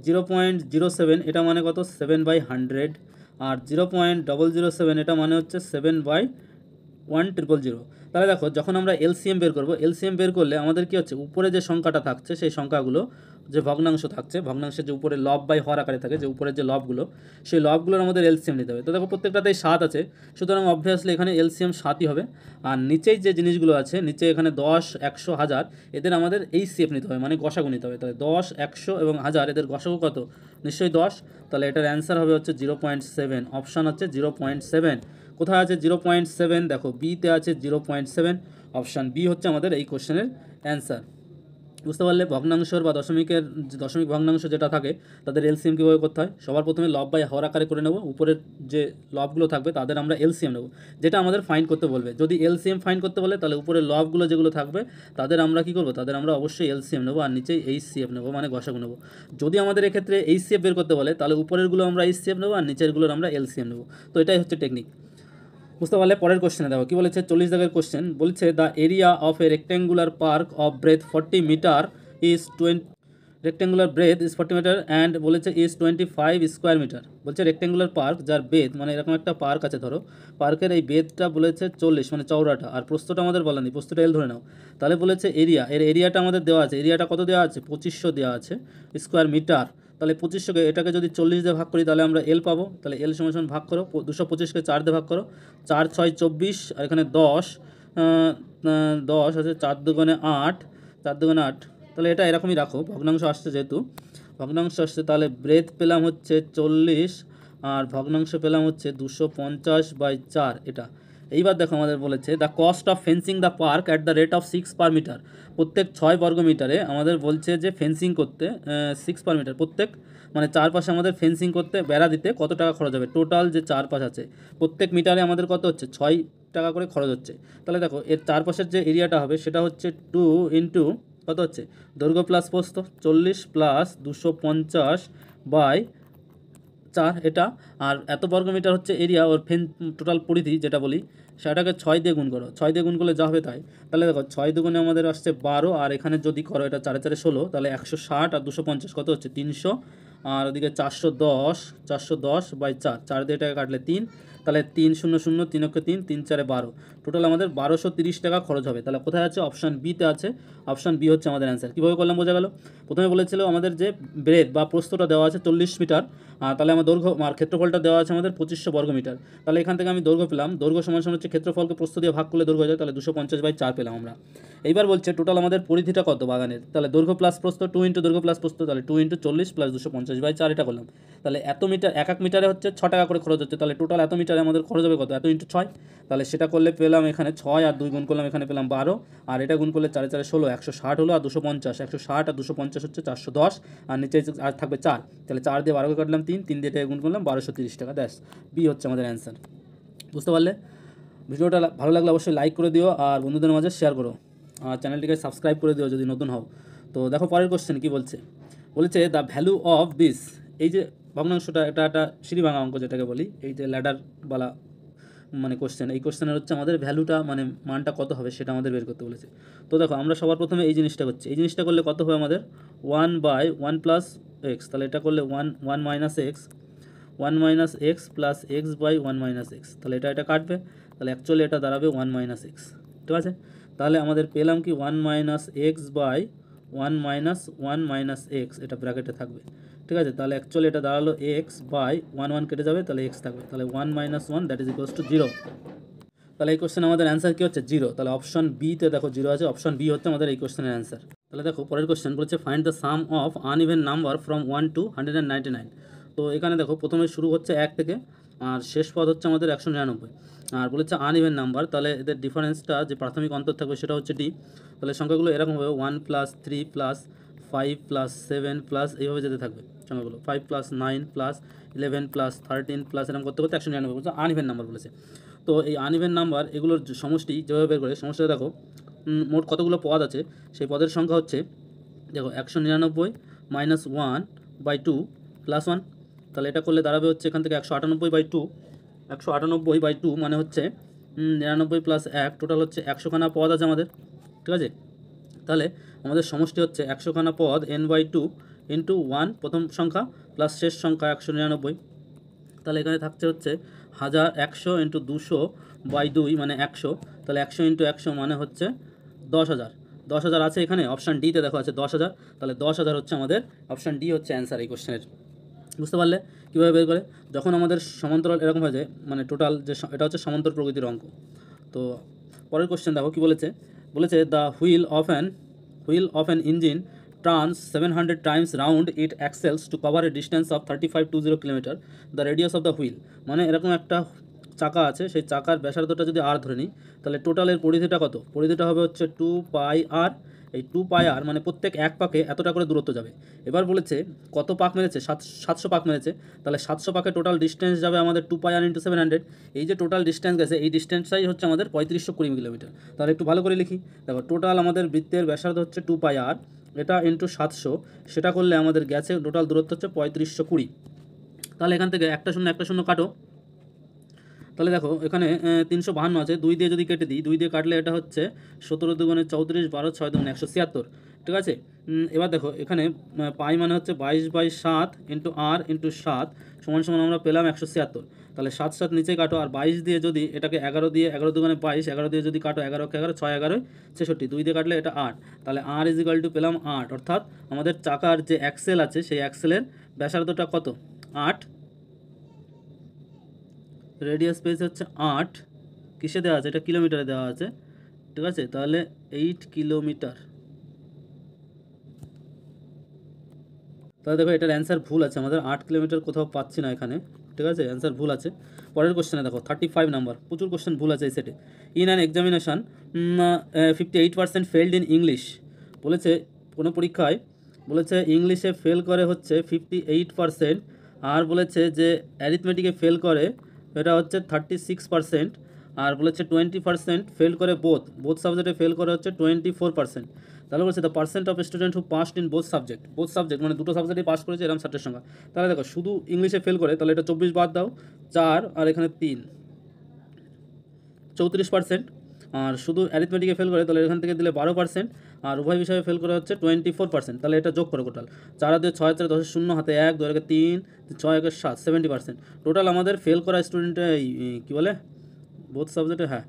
0.07 এটা মানে কত 7/100, আর 0.007 এটা মানে হচ্ছে 7/1000। তাহলে দেখো যখন আমরা এলসিএম বের করব, এলসিএম বের করলে আমাদের কী হচ্ছে, উপরে যে সংখ্যাটা থাকছে সেই সংখ্যাগুলো, যে ভগ্নাংশ থাকছে, ভগ্নাংশের যে উপরে লব বাই হর আকারে থাকে, যে উপরের যে লবগুলো, সেই লবগুলোর আমাদের এলসিএম নিতে হবে। তো দেখো প্রত্যেকটাতেই 7 আছে, সুতরাং অবভিয়াসলি এখানে এলসিএম 7ই হবে। আর নিচেই যে জিনিসগুলো আছে, নিচে এখানে 10, 100, 1000, এদের আমাদের এইচসিএফ নিতে হবে, মানে গসাগু নিতে হবে। তাহলে 10, 100 এবং 1000 এদের গসাগু কত, নিশ্চয়ই 10। তাহলে এটার অ্যান্সার হবে হচ্ছে 0.7, অপশান হচ্ছে 0.7। কোথায় আছে 0.7, দেখো বিতে আছে 0.7, অপশান বি হচ্ছে আমাদের এই কোশ্চেনের অ্যান্সার। বুঝতে পারলে ভগ্নাংশর বা দশমিকের দশমিক ভগ্নাংশ যেটা থাকে তাদের এলসিএম কীভাবে করতে হয়, সবার প্রথমে লব বাই হর আকারে করে নেব, উপরের যে লবগুলো থাকবে তাদের আমরা এলসিএম নেব, যেটা আমাদের ফাইন্ড করতে বলবে। যদি এলসিএম ফাইন্ড করতে বলে তাহলে উপরের লবগুলো যেগুলো থাকবে তাদের আমরা কী করবো, তাদের আমরা অবশ্যই এলসিএম নেবো, আর নিচেই এইচসিএফ নেবো, মানে গসাগু নেবো। যদি আমাদের এক্ষেত্রে এইচসিএফ বের করতে বলে তাহলে উপরেরগুলো আমরা এইচসিএফ নেবো আর নিচেরগুলোর আমরা এলসিএম নেবো। তো এটাই হচ্ছে টেকনিক। বুঝতে পারলে পরের কোশ্চেনে দেখো কী বলেছে, 40 দাগের কোশ্চেন বলছে the area of a rectangular park of breadth 40 metre is 20 rectangular breadth is 40 metre and বলেছে ইজ 25 স্কোয়ার মিটার। বলছে রেক্ট্যাঙ্গুলার পার্ক যার বেদ, মানে এরকম একটা পার্ক আছে ধরো, পার্কের এই বেদটা বলেছে 40, মানে চওড়াটা, আর প্রস্থটা আমাদের বলেনি, প্রস্থটা এল ধরে নাও। তাহলে বলেছে এরিয়া, এর এরিয়াটা আমাদের দেওয়া আছে, এরিয়াটা কত দেওয়া আছে 2500 দেওয়া আছে স্কোয়ার মিটার। তাহলে 2500কে এটাকে যদি 40 দিয়ে ভাগ করি তাহলে আমরা এল পাবো। তাহলে এল সমান ভাগ করো, 225কে 4 দিয়ে ভাগ করো, 4 6 24, আর এখানে 10 আছে, 4 দুগুণে 8, 4 দুগুণে 8। তাহলে এটা এরকমই রাখো, ভগ্নাংশ আসছে যেহেতু, ভগ্নাংশ আসছে, তাহলে ব্রেথ পেলাম হচ্ছে 40 আর ভগ্নাংশ পেলাম হচ্ছে 250/4 এটা। এইবার দেখো আমাদের বলেছে the cost of fencing the park at the rate of 6 per metre. প্রত্যেক 6 বর্গমিটারে আমাদের বলছে যে ফেন্সিং করতে 6 পার মিটার, প্রত্যেক মানে চারপাশে আমাদের ফেন্সিং করতে, বেড়া দিতে কত টাকা খরচ হবে, টোটাল যে চারপাশ আছে প্রত্যেক মিটারে আমাদের কত হচ্ছে 6 টাকা করে খরচ হচ্ছে। তাহলে দেখো এর চারপাশের যে এরিয়াটা হবে সেটা হচ্ছে 2 ইন্টু কত হচ্ছে, দৈর্ঘ্য প্লাস প্রস্থ 40 প্লাস 250/4 এটা, আর এত বর্গমিটার হচ্ছে এরিয়া, ওর টোটাল পরিধি যেটা বলি সেটাকে 6 দিয়ে গুণ করো, 6 দিয়ে গুণ করলে যা হবে তাই। তাহলে দেখো 6 দুগুণে আমাদের আসছে 12, আর এখানে যদি করো এটা 4 4 16, তাহলে 160 আর 250 কত হচ্ছে 300, আর ওদিকে 410/4, 4 দিয়ে টাকা কাটলে 3, তাহলে 3 0 0 3 অক্ষে 3, 3 4 12, টোটাল আমাদের 1230 টাকা খরচ হবে। তাহলে কোথায় আছে, অপশান বিতে আছে, অপশান বি হচ্ছে আমাদের অ্যান্সার। কীভাবে করলাম বোঝা গেল। প্রথমে বলেছিল আমাদের যে ব্রেথ বা প্রস্থটা দেওয়া আছে 40 মিটার, তাহলে আমার দৈর্ঘ্য আর ক্ষেত্রফলটা দেওয়া আছে আমাদের 2500 বর্গমিটার। তাহলে এখান থেকে আমি দৈর্ঘ্য পেলাম, দৈর্ঘ্য সমান সমান হচ্ছে ক্ষেত্রফলকে প্রস্থ দিয়ে ভাগ করলে দৈর্ঘ্য হয়ে যায়, তাহলে 250/4 পেলাম আমরা। এইবার বলছে টোটাল আমাদের পরিধিটা কত বাগানের, তাহলে দৈর্ঘ্য প্লাস প্রস্থ 2 ইন্টু দৈর্ঘ্য প্লাস প্রস্থ, তাহলে 2 ইন্টু 40 প্লাস 250/4 এটা করলাম। তাহলে এত মিটার, এক এক মিটারে হচ্ছে 6 টাকা করে খরচ হচ্ছে, তাহলে টোটাল এত মিটারে আমাদের খরচ হবে কত, এত ইন্টু 6, তাহলে সেটা করলে পেলাম এখানে 6 আর 2 গুণ করলাম এখানে পেলাম 12, আর এটা গুণ করলে 4 4 16, 160 হলো, আর 250, 160 আর 250 হচ্ছে 410, আর নিচে আর থাকবে 4, তাহলে 4 দিয়ে 12কে কাটলাম 3, 3 দিয়ে গুণ করলাম 1230 টাকা। ব্যাস, বি হচ্ছে আমাদের অ্যান্সার। বুঝতে পারলে। ভিডিওটা ভালো লাগলে অবশ্যই লাইক করে দিও আর বন্ধুদের মাঝে শেয়ার করো, আর চ্যানেলটিকে সাবস্ক্রাইব করে দিও যদি নতুন হও। তো দেখো পরের কোশ্চেন কী বলছে, বলেছে দ্য ভ্যালু অফ দিস, এই যে ভগ্নাংশটা এটা একটা সিঁড়ি ভাঙা অঙ্ক যেটাকে বলি, এই যে ল্যাডারওয়ালা মানে কোশ্চেন, এই কোশ্চেনের হচ্ছে আমাদের ভ্যালুটা মানে মানটা কত হবে সেটা আমাদের বের করতে বলেছে। তো দেখো আমরা সবার প্রথমে এই জিনিসটা করছি, এই জিনিসটা করলে কত হবে আমাদের 1/1 প্লাস এক্স, তাহলে এটা করলে 1 minus x, 1 minus x plus x/1 minus x, তাহলে এটা কাটবে, তাহলে অ্যাকচুয়ালি এটা দাঁড়াবে 1 মাইনাস এক্স। ঠিক আছে, তাহলে আমাদের পেলাম কি 1 minus x/1 minus 1 minus x, এটা ব্র্যাকেটে থাকবে। ঠিক আছে, তাহলে অ্যাকচুয়ালি এটা দাঁড়ালো x/1 কেটে যাবে, তাহলে x থাকবে, তাহলে 1 minus 1 that is equals to 0। তাহলে এই কোশ্চেন আমাদের অ্যান্সার কী হচ্ছে 0, তাহলে অপশন বিতে দেখো 0 আছে, অপশন বি হচ্ছে আমাদের এই কোশ্চেনের অ্যান্সার। তাহলে দেখো পরের কোশ্চেন বলছে find the some of uneven number from 1 to 199। তো এখানে দেখো প্রথমে শুরু হচ্ছে 1 থেকে, আর শেষ পদ হচ্ছে আমাদের 199, আর বলেছে আনইভেন নাম্বার, তাহলে এদের ডিফারেন্সটা যে প্রাথমিক অন্তর থাকবে সেটা হচ্ছে ডি। তাহলে সংখ্যাগুলো এরকম হবে 1 প্লাস 3 প্লাস 5 প্লাস 7 প্লাস এইভাবে যেতে থাকবে সংখ্যাগুলো, 5 প্লাস 9 প্লাস 11 প্লাস 13 প্লাস এরকম করতে করতে 199 বলছে আনইভেন নাম্বার বলেছে। তো এই আনইভেন নাম্বার এগুলোর সমষ্টি যেভাবে বের করে, সমষ্টিটা দেখো মোট কতগুলো পদ আছে, সেই পদের সংখ্যা হচ্ছে দেখো 199 - 1/2 +1, তাহলে এটা করলে দাঁড়াবে হচ্ছে এখান থেকে 198/2, 198/2 মানে হচ্ছে 99 + 1, টোটাল হচ্ছে 100খানা পদ আছে আমাদের, ঠিক আছে। তাহলে আমাদের সমষ্টি হচ্ছে 100খানা পদ n/2 ইন্টু 1 প্রথম সংখ্যা প্লাস শেষ সংখ্যা 199। তাহলে এখানে থাকছে হচ্ছে 1100 ইন্টু 200/2 মানে 100, তাহলে 100 ইন্টু 100 মানে হচ্ছে 10,000। 10,000 আছে এখানে, অপশান ডিতে দেখো আছে 10,000, তাহলে 10,000 হচ্ছে আমাদের, অপশান ডি হচ্ছে অ্যান্সার এই কোশ্চেনের। বুঝতে পারলে কীভাবে বের করে? যখন আমাদের সমান্তরাল এরকম হয়ে যায়, মানে টোটাল যে এটা হচ্ছে সমান্তর প্রকৃতির অঙ্ক। তো পরের কোশ্চেন দেখো কী বলেছে, বলেছে the wheel of an engine turns 700 times round it axles to cover a distance of 3520 kilometre, the radius of the wheel. মানে এরকম একটা চাকা আছে, সেই চাকার ব্যাসার্ধটা যদি আর ধরে নিই, তাহলে টোটালের পরিধিটা কত? পরিধিটা হবে হচ্ছে 2πr। এই 2πr মানে প্রত্যেক এক পাকে এতটা করে দূরত্ব যাবে। এবার বলেছে কত পাক মেরেছে? 700 পাক মেরেছে, তাহলে 700 পাকে টোটাল ডিস্টেন্স যাবে আমাদের 2πr ইন্টু 700। এই যে টোটাল ডিস্টেন্স গেছে, এই ডিস্টেন্সটাই হচ্ছে আমাদের 3520 কিলোমিটার। তাহলে একটু ভালো করে লিখি, দেখো টোটাল আমাদের বৃত্তের ব্যাসার্ধ হচ্ছে 2πr, এটা ইন্টু 700, সেটা করলে আমাদের গেছে টোটাল দূরত্ব হচ্ছে 3520। তাহলে এখান থেকে একটা শূন্য কাটো, তাহলে দেখো এখানে 352 আছে, 2 দিয়ে যদি কেটে দিই, 2 দিয়ে কাটলে এটা হচ্ছে 17 দুগুণে 34, 12 6 দুগুণে 176, ঠিক আছে। এবার দেখো এখানে পাই মানে হচ্ছে 22/7 ইন্টু আর ইন্টু 7 সমান সমান আমরা পেলাম 176। তাহলে 7 7 নিচে কাটো, আর 22 দিয়ে যদি এটাকে 11 দিয়ে, 11 দুগুণে 22, 11 দিয়ে যদি কাটো, 11 11 6 11 66, 2 দিয়ে কাটলে এটা 8, তাহলে আর ইজিক্যাল টু পেলাম 8। অর্থাৎ আমাদের চাকার যে অ্যাক্সেল আছে সেই অ্যাক্সেলের ব্যাসার্ধটা কত? 8, রেডিয়াস পেয়েছে হচ্ছে 8, কিসে দেওয়া আছে? এটা কিলোমিটারে দেওয়া আছে, ঠিক আছে। তাহলে 8 কিলোমিটার। তাহলে দেখো এটার অ্যান্সার ভুল আছে, আমাদের 8 কিলোমিটার কোথাও পাচ্ছি না এখানে, ঠিক আছে, অ্যান্সার ভুল আছে। পরের কোশ্চেনে দেখো 35 নাম্বার, প্রচুর কোশ্চেন ভুল আছে এই সেটে। In an examination 58% failed in English. বলেছে কোনো পরীক্ষায় বলেছে ইংলিশে ফেল করে হচ্ছে 58%, আর বলেছে যে অ্যারিথমেটিকে ফেল করে এটা হচ্ছে 36%, আর বলেছে 20% ফেল করে বোথ সাবজেক্টে ফেল করে হচ্ছে 24%। তাহলে বলছে the percent of student who passed in both subject মানে দুটো সাবজেক্টে পাস করেছে এরকম ছাত্রের সংখ্যা। তাহলে দেখো শুধু ইংলিশে ফেল করে, তাহলে এটা 24 বাদ দাও, 4 আর এখানে 3, 34%। আর শুধু অ্যারিথমেটিকে ফেল করে, তাহলে এখান থেকে দিলে 12%, আর উভয় বিষয়ে ফেল করে হচ্ছে 24%। তাহলে এটা যোগ করো টোটাল, 4 আর 2 6, 4 10 0, হাতে 1, 2 আর 3, 6 1 7, 70%। টোটাল আমাদের ফেল করা স্টুডেন্টের কী বলে বোথ সাবজেক্টে, হ্যাঁ,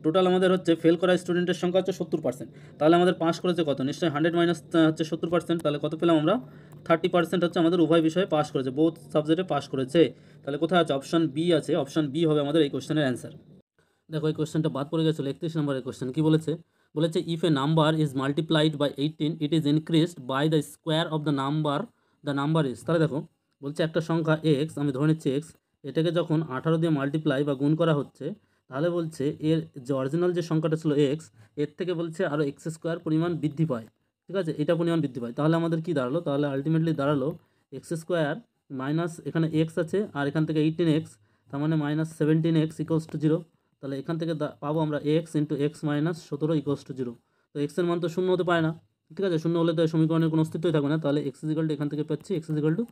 টোটাল আমাদের হচ্ছে ফেল করা স্টুডেন্টের সংখ্যা হচ্ছে 70%। তাহলে আমাদের পাস করেছে কত? নিশ্চয়ই 100 মাইনাস হচ্ছে 70%, তাহলে কত পেলাম আমরা? 30% হচ্ছে আমাদের উভয় বিষয়ে পাস করেছে, বোথ সাবজেক্টে পাস করেছে। তাহলে কোথায় আছে? অপশান বি আছে, অপশান বি হবে আমাদের এই কোশ্চেনের অ্যান্সার। দেখো এই কোশ্চেনটা বাদ পড়ে গেছিলো, 31 নম্বরের কোশ্চেন। কী বলেছে? বলেছে if a number is multiplied by 18 it is increased by the square of the number is. তাহলে দেখো বলছে একটা সংখ্যা এক্স, আমি ধরে নিচ্ছি এক্স, এটাকে যখন 18 দিয়ে মাল্টিপ্লাই বা গুণ করা হচ্ছে, তাহলে বলছে এর যে অরিজিনাল যে সংখ্যাটা ছিল এক্স, এর থেকে বলছে আরও এক্স স্কোয়ার পরিমাণ বৃদ্ধি পায়, ঠিক আছে, এটা পরিমাণ বৃদ্ধি পায়। তাহলে আমাদের কি দাঁড়ালো? তাহলে আলটিমেটলি দাঁড়ালো এক্স স্কোয়ার মাইনাস এখানে এক্স আছে, আর এখান থেকে 18x, তার মানে মাইনাস 17x ইকুয়ালস টু 0। তাহলে এখান থেকে পাবো আমরা x into x minus 17 equals to 0। তো এক্সের মান তো শূন্য হতে পারে না, ঠিক আছে, শূন্য হলে তো সমীকরণের কোনো অস্তিত্বই থাকবে না। তাহলে এক্স ইজিক্যাল টু এখান থেকে পাচ্ছি এক্স ইজিক্যাল টু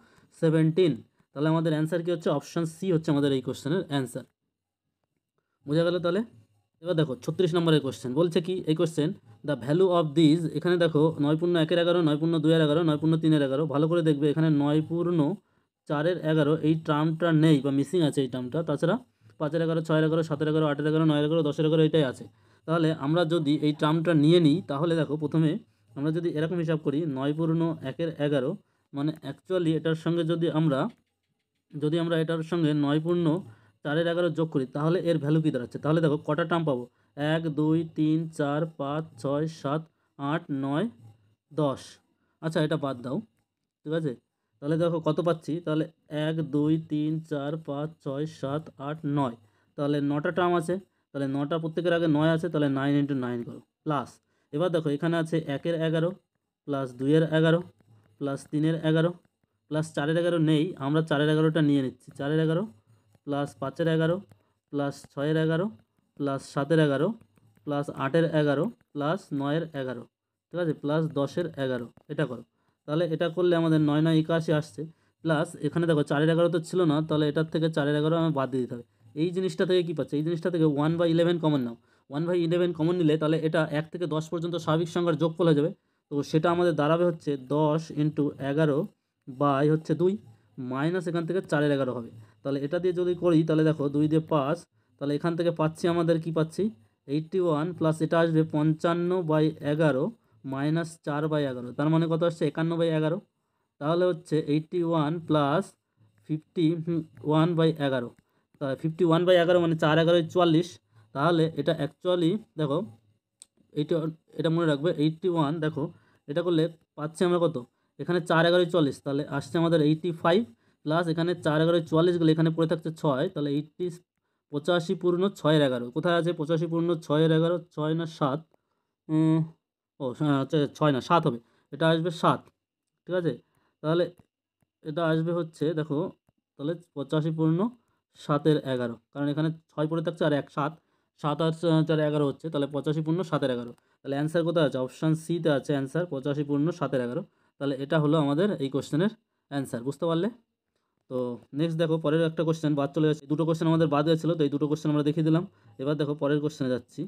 17। তাহলে আমাদের অ্যান্সার কি হচ্ছে? অপশান সি হচ্ছে আমাদের এই কোশ্চেনের অ্যান্সার। বোঝা গেল? তাহলে এবার দেখো 36 নম্বরের কোশ্চেন। বলছে কি এই question, the value of these, এখানে দেখো 9 পূর্ণ 1 এর 11, 9 পূর্ণ 2 এর 11, 9 পূর্ণ 3 এর 11, ভালো করে দেখবে এখানে 9 পূর্ণ 4 এর 11 এই টার্মটা নেই বা মিসিং আছে এই টার্মটা। তাছাড়া 5 এর 11, 6 এর 11, 7 এর 11, 8 এর 11, 9 এর 11, 10 এর 11 এটাই আছে। তাহলে আমরা যদি এই টার্মটা নিয়ে নিই, তাহলে দেখো প্রথমে আমরা যদি এরকম হিসাব করি 9 পূর্ণ 1 এর 11, মানে অ্যাকচুয়ালি এটার সঙ্গে যদি আমরা এটার সঙ্গে 9 পূর্ণ 4 এর 11 যোগ করি, তাহলে এর ভ্যালু কী দাঁড়াচ্ছে? তাহলে দেখো কটা টার্ম পাবো? 1 2 3 4 5 6 7 8 9 10। আচ্ছা এটা বাদ দাও, ঠিক আছে। তাহলে দেখো কত পাচ্ছি? তাহলে 1 2 3 4 5 6 7 8 9, তাহলে 9টা টার্ম আছে। তাহলে 9টা প্রত্যেকের আগে 9 আছে, তাহলে 9 ইন্টু 9 করো প্লাস, এবার দেখো এখানে আছে 1 এর 11 প্লাস 2 এর 11 প্লাস 3 এর 11 প্লাস 4 এর 11 নেই, আমরা 4 এর 11টা নিয়ে নিচ্ছি। 4 এর 11 প্লাস 5 এর 11 প্লাস 6 এর 11 প্লাস 7 এর 11 প্লাস 8 এর 11 প্লাস 9 এর 11, ঠিক আছে, প্লাস 10 এর 11, এটা করো। তাহলে এটা করলে আমাদের 9 9 81 আসছে। প্লাস এখানে দেখো 4/11 তো ছিল না, তাহলে এটার থেকে 4/11 আমি বাদ দিয়ে দিতে হবে। এই জিনিসটা থেকে কী পাচ্ছে, এই জিনিসটা থেকে 1/11 কমন নাও। 1/11 কমন নিলে তাহলে এটা 1 থেকে 10 পর্যন্ত স্বাভাবিক সংখ্যার যোগফল হয়ে যাবে। তো সেটা আমাদের দাঁড়াবে হচ্ছে 10 × 11 বাই হচ্ছে 2 মাইনাস এখান থেকে 4/11 হবে। তাহলে এটা দিয়ে যদি করি তাহলে দেখো 2 দিয়ে 5, তাহলে এখান থেকে পাচ্ছি আমাদের কি পাচ্ছি 81 প্লাস এটা আসবে 55/11 মাইনাস 4/11, তার মানে কত আসছে 51/11। তাহলে হচ্ছে 81 প্লাস 51/11, তা 51/11 মানে 4/11 44। তাহলে এটা অ্যাকচুয়ালি দেখো এইটা, এটা মনে রাখবে 81 দেখো এটা করলে পাচ্ছি আমরা কত, এখানে 4/11 40, তাহলে আসছে আমাদের 85 প্লাস এখানে 4/11 44 গেলে এখানে পড়ে থাকছে 6, তাহলে 85 পূর্ণ 6/11 কোথায় আছে, 85 পূর্ণ 6/11, 6 না 7, ও হচ্ছে 6 না 7 হবে, এটা আসবে 7, ঠিক আছে। তাহলে এটা আসবে হচ্ছে দেখো, তাহলে 85 পূর্ণ 7/11, কারণ এখানে 6 পড়ে থাকছে আর 7, 7 আর 4 11 হচ্ছে, তাহলে 85 পূর্ণ 7/11। তাহলে অ্যান্সার কোথায় আছে, অপশান সিতে আছে অ্যান্সার 85 পূর্ণ 7/11। তাহলে এটা হলো আমাদের এই কোশ্চেনের অ্যান্সার, বুঝতে পারলে। তো নেক্সট দেখো পরের একটা কোশ্চেন বাদ চলে যাচ্ছে, দুটো কোশ্চেন আমাদের বাদ হয়েছিল, তো এই দুটো কোশ্চেন আমরা দেখিয়ে দিলাম। এবার দেখো পরের কোশ্চেনে যাচ্ছি।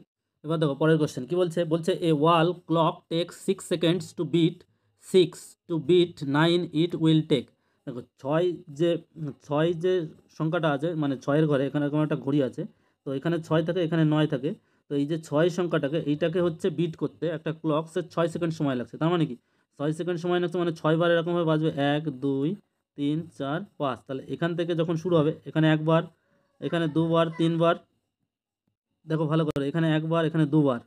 এবার দেখো পরের কোশ্চেন কী বলছে, বলছে a wall clock takes 6 seconds to beat 9 it will take. দেখো ছয় যে সংখ্যাটা আছে, মানে 6-এর ঘরে এখানে এরকম একটা ঘড়ি আছে, তো এখানে 6 থাকে এখানে 9 থাকে, তো এই যে 6 সংখ্যাটাকে এইটাকে হচ্ছে বিট করতে একটা ক্লক সে 6 সেকেন্ড সময় লাগছে, তার মানে কি 6 সেকেন্ড সময় লাগছে মানে 6 বার এরকমভাবে বাজবে 1 2 3 4 5, তাহলে এখান থেকে যখন শুরু হবে এখানে একবার, এখানে দুবার, তিনবার, দেখো ভালো করে এখানে একবার এখানে দুবার,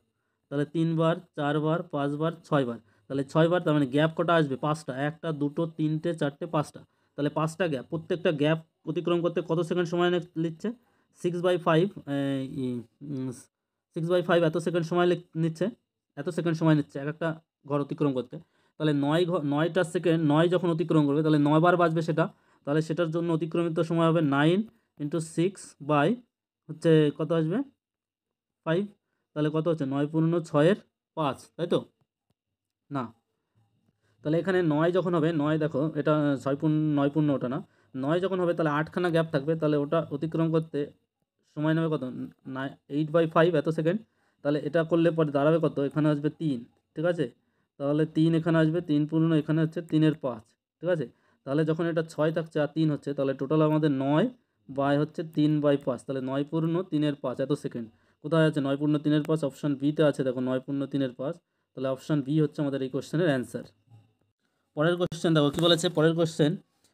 তাহলে 3বার 4বার 5বার 6বার, তাহলে 6বার, তার মানে গ্যাপ কটা আসবে 5টা, 1টা 2টো 3টে 4টে 5টা, তাহলে 5টা গ্যাপ, প্রত্যেকটা গ্যাপ অতিক্রম করতে কত সেকেন্ড সময় নিচ্ছে 6/5, 6/5 এত সেকেন্ড সময় নিচ্ছে, এত সেকেন্ড সময় নিচ্ছে এক একটা ঘর অতিক্রম করতে। তাহলে 9টা সেকেন্ড 9 যখন অতিক্রম করবে তাহলে 9 বার বাজবে সেটা, তাহলে সেটার জন্য অতিক্রমিত সময় হবে 9 × 6 বাই হচ্ছে কত আসবে 5, তাহলে কত হচ্ছে 9 পূর্ণ 6/5, তাই তো না। তাহলে এখানে 9 যখন হবে 9 দেখো এটা 9 পূর্ণ ওটা না, 9 যখন হবে তাহলে 8খানা গ্যাপ থাকবে, তাহলে ওটা অতিক্রম করতে সময় নেবে কত 8/5 এত সেকেন্ড, তাহলে এটা করলে পরে দাঁড়াবে কত, এখানে আসবে 3, ঠিক আছে। তাহলে 3 এখানে আসবে, 3 পূর্ণ এখানে হচ্ছে 3/5, ঠিক আছে। তাহলে যখন এটা 6 থাকছে আর 3 হচ্ছে, তাহলে টোটাল আমাদের 9 বাই হচ্ছে 3/5, তাহলে 9 পূর্ণ 3/5 এত সেকেন্ড। কোথায় আছে 9 পূর্ণ 3/5, অপশান বিতে আছে, দেখো 9 পূর্ণ 3/5, তাহলে অপশান বি হচ্ছে আমাদের এই কোশ্চেনের অ্যান্সার। পরের কোশ্চেন দেখো কী বলেছে, পরের কোশ্চেন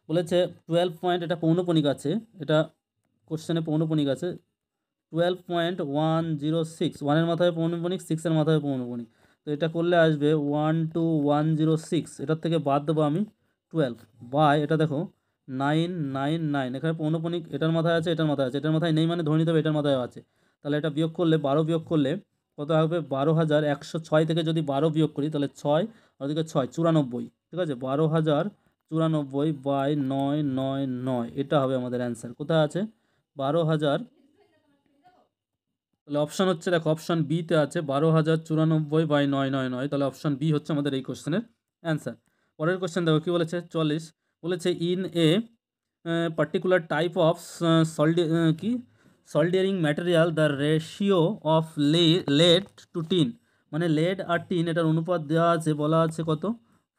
বলেছে 12 পয়েন্ট, এটা পৌনপণিক আছে, এটা কোশ্চেনে পৌনপণিক আছে 12.106, 1-এর মাথায় পৌনপণিক, 6-এর মাথায় পৌনপণিক, তো এটা করলে আসবে 12106, এটার থেকে বাদ দেবো আমি 12 বাই এটা দেখো 999, এখানে পৌনপণিক এটার মাথায় আছে এটার মাথায় আছে, এটার মাথায় নেই মানে ধরে নিতে হবে এটার মাথায় আছে, তাহলে এটা বিয়োগ করলে 12 বিয়োগ করলে কত হবে 12,106 থেকে যদি 12 বিয়োগ করি তাহলে 6 আর ওদিকে 6 94, ঠিক আছে, 12,094 বাই 999, এটা হবে আমাদের অ্যান্সার। কোথায় আছে 12,000, তাহলে অপশান হচ্ছে দেখো অপশান বিতে আছে 12,094 বাই 999, তাহলে অপশান বি হচ্ছে আমাদের এই কোশ্চেনের অ্যান্সার। পরের কোশ্চেন দেখো কী বলেছে 44, বলেছে in a particular type of কি soldering material the ratio of lead to tin, মানে লেড আর টিন এটার অনুপাত দেওয়া আছে, বলা আছে কত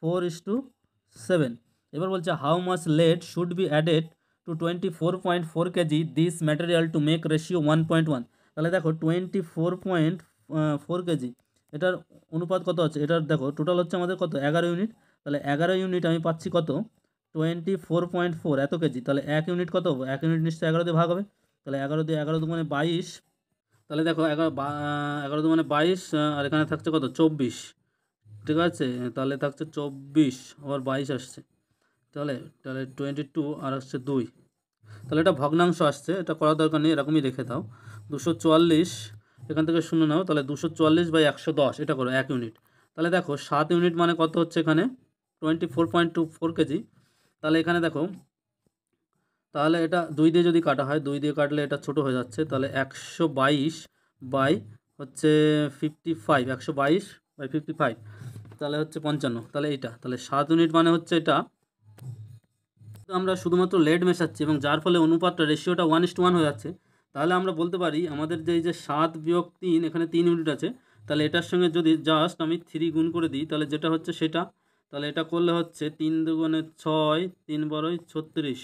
4:7। এবার বলছে how much lead should be added to 24.4 kg this material to make ratio 1.1। তাহলে দেখো 24.4 কেজি এটার অনুপাত কত আছে, এটার দেখো টোটাল হচ্ছে আমাদের কত 11 ইউনিট, তাহলে 11 ইউনিট আমি পাচ্ছি কত 24.4 এত কেজি, তাহলে 1 ইউনিট কত হবে, 1 ইউনিট নিশ্চয়ই 11 দিয়ে ভাগ হবে, তাহলে 11 দিয়ে 11 মানে 22, তাহলে দেখো 11 মানে 22, আর এখানে থাকছে কত 24, ঠিক আছে, তাহলে থাকছে 24 আবার 22 আসছে, তাহলে তাহলে 22 আর আসছে 2, তাহলে এটা ভগ্নাংশ আসছে, এটা করার দরকার নেই, এরকমই রেখে দাও 244, এখান থেকে শূন্য নাও, তাহলে 244/110 এটা করো 1 ইউনিট, তাহলে দেখো 7 ইউনিট মানে কত হচ্ছে এখানে 24.24 কেজি, তাহলে এখানে দেখো তাহলে এটা 2 দিয়ে যদি কাটা হয়, 2 দিয়ে কাটলে এটা ছোট হয়ে যাচ্ছে, তাহলে 122 বাই হচ্ছে 55, 122/55, তাহলে হচ্ছে 55, তাহলে এইটা, তাহলে 7 ইউনিট মানে হচ্ছে এটা তো আমরা শুধুমাত্র লেড মেশাচ্ছি এবং যার ফলে অনুপাতটা রেশিওটা 1:1 হয়ে যাচ্ছে, তাহলে আমরা বলতে পারি আমাদের যে এই যে 7 বিয়োগ 3, এখানে 3 ইউনিট আছে, তাহলে এটার সঙ্গে যদি জাস্ট আমি 3 গুণ করে দিই তাহলে যেটা হচ্ছে সেটা, তাহলে এটা করলে হচ্ছে 3 দুগুণে 6, 3 বারোই 36,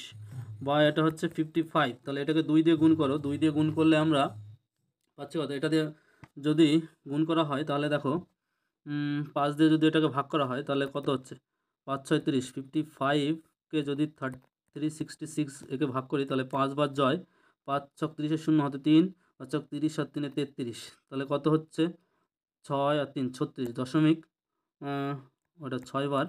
বা এটা হচ্ছে 55। তাহলে এটাকে 2 দিয়ে গুণ করো, 2 দিয়ে গুণ করলে আমরা পাচ্ছি কত, এটা দিয়ে যদি গুণ করা হয় তাহলে দেখো 5 দিয়ে যদি এটাকে ভাগ করা হয় তাহলে কত হচ্ছে, 5 6 30, 55কে যদি 366 একে ভাগ করি তাহলে 5 বার জয়, 5 ছক 30 শূন্য হাতে 3, 5 ছক 30 আর 3 33, তাহলে কত হচ্ছে 6 আর 3 36 দশমিক, ওটা 6 বার,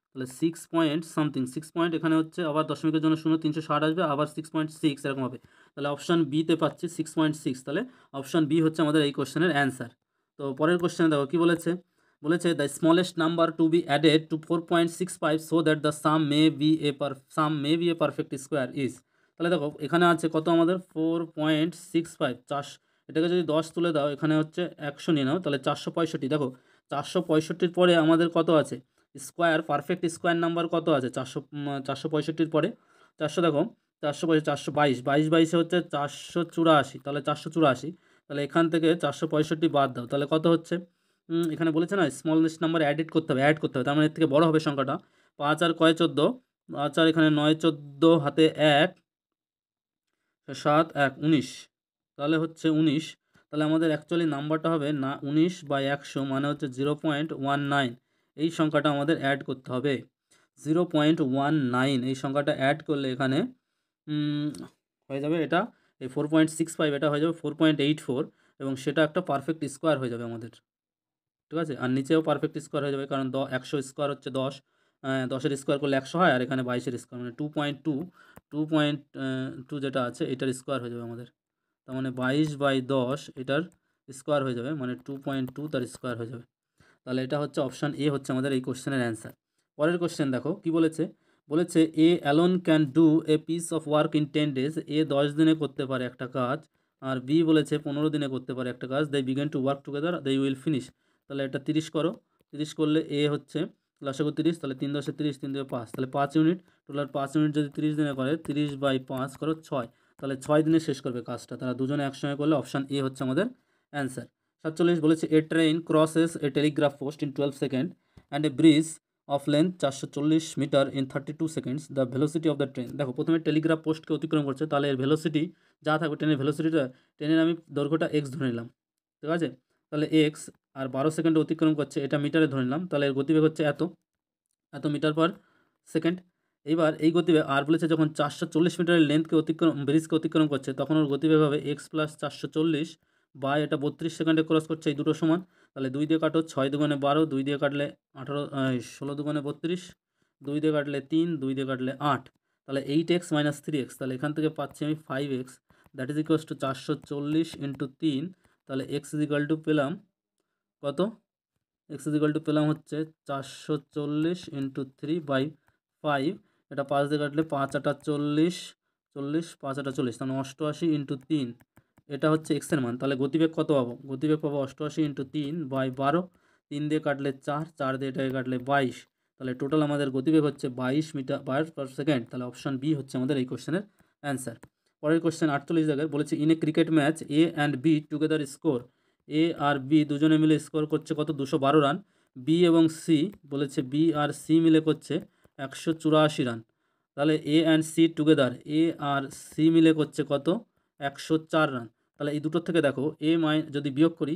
তাহলে 6 পয়েন্ট সামথিং, 6 পয়েন্ট এখানে হচ্ছে আবার দশমিকের জন্য 360 আসবে, আবার 6.6 এরকম হবে। তাহলে অপশান বিতে পাচ্ছি 6.6, তাহলে অপশান বি হচ্ছে আমাদের এই কোশ্চেনের অ্যান্সার। তো পরের কোশ্চেনে দেখো কী বলেছে, বলেছে the smallest number to be added to 4.65 so that the sum may be a perfect square is. তাহলে দেখো এখানে আছে কত আমাদের 4.65, এটাকে যদি 10 তুলে দাও, এখানে হচ্ছে 100 নিয়ে নাও, তাহলে 465। দেখো 465 পরে আমাদের কত আছে, স্কোয়ার পারফেক্ট স্কোয়ার নাম্বার কত আছে, 465 পরে 400, দেখো 422, 22 হচ্ছে 484, তাহলে 484, তাহলে এখান থেকে 465 বাদ দাও, তাহলে কত হচ্ছে, এখানে বলেছে না স্মলেস্ট নাম্বার অ্যাড করতে হবে, তার মানে এর থেকে বড় হবে সংখ্যাটা। 5 আর কয় 14, 5 আর এখানে 9 14 হাতে 1, 7 1 19, তাহলে হচ্ছে 19। তাহলে আমাদের অ্যাকচুয়ালি নাম্বারটা হবে না 19/100, মানে হচ্ছে 0.19। এই সংখ্যাটা আমাদের অ্যাড করতে হবে 0.19। এই সংখ্যাটা অ্যাড করলে এখানে হয়ে যাবে এটা, এই 4.65 এটা হয়ে যাবে 4.84, এবং সেটা একটা পারফেক্ট স্কোয়ার হয়ে যাবে আমাদের, ঠিক আছে। আর নিচেও পারফেক্ট স্কোয়ার হয়ে যাবে, কারণ 100 স্কোয়ার হচ্ছে 10, 10-এর স্কোয়ার করলে 100 হয়, আর এখানে 22-এর স্কোয়ার মানে 2.2 যেটা আছে এটার স্কোয়ার হয়ে যাবে আমাদের, তার মানে 22/10 এটার স্কোয়ার হয়ে যাবে, মানে 2.2 তার স্কোয়ার হয়ে যাবে। তাহলে এটা হচ্ছে অপশান এ হচ্ছে আমাদের এই কোশ্চেনের অ্যান্সার। পরের কোশ্চেন দেখো কি বলেছে, বলেছে A alone can do a piece of work in 10 days। A 10 দিনে করতে পারে একটা কাজ, আর বি বলেছে 15 দিনে করতে পারে একটা কাজ। They begin to work together, they will finish. তাহলে এটা 30 করো, 30 করলে এ হচ্ছে লাসাগু 30, তাহলে 3 10 30, 3 2 5, তাহলে 5 ইউনিট, টোটাল 5 ইউনিট যদি 30 দিনে করে, 30/5 করো 6, তাহলে 6 দিনে শেষ করবে কাজটা। তারা দুজনে একসঙ্গে করলে অপশান এ হচ্ছে আমাদের অ্যান্সার। 47 বলেছে a train crosses a telegraph post in 12 second and a bridge of length 440 metre in 32 seconds, the velocity of the train. দেখো প্রথমে টেলিগ্রাফ পোস্টকে অতিক্রম করছে, তাহলে এর ভেলোসিটি যা থাকবে, ট্রেনের ভেলোসিটিটা, ট্রেনের আমি দৈর্ঘ্যটা এক্স ধরে নিলাম, ঠিক আছে, তাহলে এক্স, আর 12 সেকেন্ডে অতিক্রম করছে, এটা মিটারে ধরে নিলাম, তাহলে এর গতিবেগ হচ্ছে এত মিটার পার সেকেন্ড। এইবার এই গতিবেগ, আর বলেছে যখন 440 মিটারের লেন্থকে ব্রিজকে অতিক্রম করছে, তখন ওর গতিবেগ হবে এক্স প্লাস 440, বা এটা 32 সেকেন্ডে ক্রস করছে, এই দুটো সমান। তাহলে 2 দিয়ে কাটো, 6 দুগুণে 12, 2 দিয়ে কাটলে 18, 16 দুগুণে 32, 2 দিয়ে কাটলে 3, 2 দিয়ে কাটলে 8, তাহলে 8x - 3x, তাহলে এখান থেকে পাচ্ছি আমি 5x, that is equals to 440 × 3, তাহলে x ইজ ইকুয়াল টু পেলাম কত, এক্স ইজিক্যাল টু পেলাম হচ্ছে 440 × 3/5, এটা 5 দিয়ে কাটলে 5 8 40, 40 5 8 40, তাহলে 88 × 3, এটা হচ্ছে এক্সের মান। তাহলে গতিবেগ কত পাবো, গতিবেগ পাবো 88 × 3/12, 3 দিয়ে কাটলে 4, 4 দিয়ে এটাকে কাটলে 22, তাহলে টোটাল আমাদের গতিবেগ হচ্ছে 22 মিটার পার সেকেন্ড। তাহলে অপশান বি হচ্ছে আমাদের এই কোশ্চেনের অ্যান্সার। পরের কোশ্চেন 48 জায়গায় বলেছে in a cricket match A and B together score, A আর বি দুজনে মিলে স্কোর করছে কত, 212 রান। বি এবং সি বলেছে বি আর সি মিলে করছে 184 রান। তাহলে A and C together, A আর সি মিলে করছে কত, 104 রান। তাহলে এই দুটোর থেকে দেখো যদি বিয়োগ করি,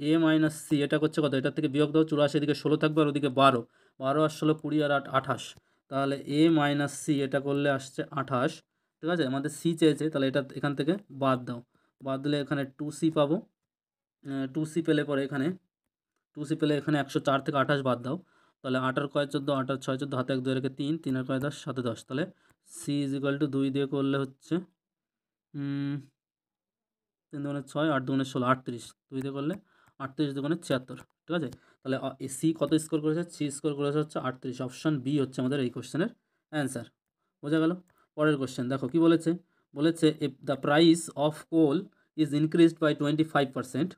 এ মাইনাস সি এটা করছে কত, এটার থেকে বিয়োগ দাও 84, এদিকে 16 থাকবে, আর ওদিকে 12, 12 আর 16 20 আর 8 28, তাহলে এ মাইনাস সি এটা করলে আসছে 28, ঠিক আছে। আমাদের সি চেয়েছে, তাহলে এটা এখান থেকে বাদ দাও, বাদ দিলে এখানে 2c পাবো, 2c পেলে পরে এখানে 2c পেলে এখানে 104 থেকে 28 বাদ দাও, তাহলে 8 আর কয় 14, 8 আর 6 14, হাতে 1 2 রেখে 3, 3 আর কয় 10, 7 10, তাহলে সি ইজ ইকুয়াল টু 2 দিয়ে করলে হচ্ছে 3 দুগুণে 6, 8 দুগুণে 16, 38, 2 দিয়ে করলে 38 দুগুণে 76, ঠিক আছে। তাহলে সি কত স্কোর করেছে, সি স্কোর করেছে হচ্ছে 38। অপশান বি হচ্ছে আমাদের এই কোশ্চেনের অ্যান্সার, বোঝা গেল। পরের কোশ্চেন দেখো কি বলেছে, বলেছে if the price of coal is increased by 25%,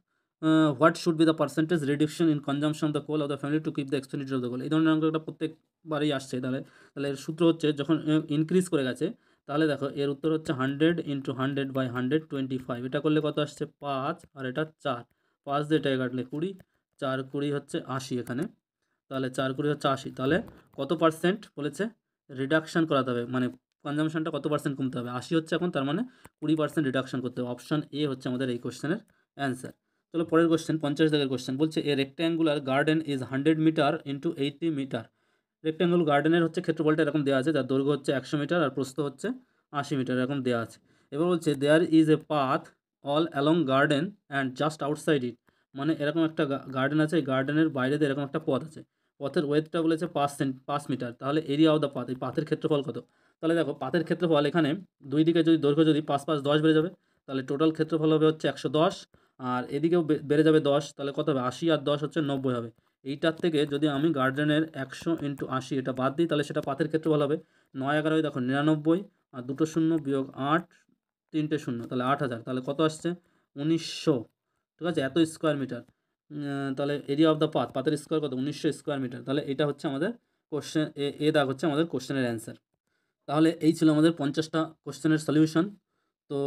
what should be the percentage reduction in consumption of the coal of the family to keep the expenditure of the coal. এই ধরনের অঙ্কটা প্রত্যেকবারই আসছে। তাহলে এর সূত্র হচ্ছে যখন ইনক্রিজ করে গেছে, তাহলে দেখো এর উত্তর হচ্ছে 100 ইন্টু 100 বাই 125। এটা করলে কত আসছে 5, আর এটা 4, 5 দিয়ে এটাকে কাটলে 20, 4 20 হচ্ছে 80 এখানে। তাহলে 4 20 হচ্ছে 80। তাহলে কত পার্সেন্ট বলেছে রিডাকশান করাতে হবে, মানে কনজামশনটা কত পার্সেন্ট কমতে হবে? 80 হচ্ছে এখন, তার মানে 20% রিডাকশান করতে হবে। অপশান এ হচ্ছে আমাদের এই কোশ্চেনের অ্যান্সার। চলো পরের কোশ্চেন, 50 দাগের কোশ্চেন বলছে a rectangular garden is 100 metre into 80 metre. Rectangular গার্ডেনের হচ্ছে ক্ষেত্রফলটা এরকম দেওয়া আছে, যার দৈর্ঘ্য হচ্ছে 100 মিটার আর প্রস্থ হচ্ছে 80 মিটার, এরকম দেওয়া আছে। এবার বলছে there is a path all along garden and just outside it. মানে এরকম একটা গার্ডেন আছে, এই গার্ডেনের বাইরে দিয়ে এরকম একটা পথ আছে। পথের ওয়েথটা বলেছে 5 মিটার। তাহলে এরিয়া অফ দ্য পাথ, এই পাথের ক্ষেত্রফল কত? তাহলে দেখো পাথের ক্ষেত্রফল এখানে দুই দিকে যদি দৈর্ঘ্য যদি 5 5 10 বেড়ে যাবে, তাহলে টোটাল ক্ষেত্রফল হবে হচ্ছে 110, আর এদিকেও বেড়ে যাবে 10, তাহলে কত হবে 80 আর 10 হচ্ছে 90 হবে। এইটার থেকে যদি আমি গার্ডেনের 100 ইন্টু 80 এটা বাদ দিই, তাহলে সেটা পাথের ক্ষেত্রফল হবে 9 11 দেখো 99, আর 2 শূন্য বিয়োগ 8, 3টে শূন্য, তাহলে 8000। তাহলে কত আসছে 1900। ঠিক আছে, এত স্কোয়ার মিটার। তাহলে এরিয়া অফ দ্য পাথের স্কোয়ার কত 1900 স্কোয়ার মিটার। তাহলে এটা হচ্ছে আমাদের কোশ্চেন এ দাগ হচ্ছে আমাদের কোশ্চেনের অ্যান্সার। তাহলে এই ছিল আমাদের 50টা কোশ্চেনের সলিউশন। তো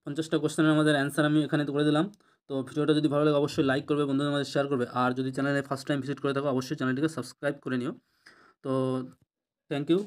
50টা কোশ্চেনের আমাদের অ্যান্সার আমি এখানে করে দিলাম। তো ভিডিওটা যদি ভালো লাগে অবশ্যই লাইক করবে, বন্ধুদের মধ্যে শেয়ার করবে, আর যদি চ্যানেলে ফার্স্ট টাইম ভিজিট করে থাকো অবশ্যই চ্যানেলটিকে সাবস্ক্রাইব করে নিও। তো থ্যাংক ইউ।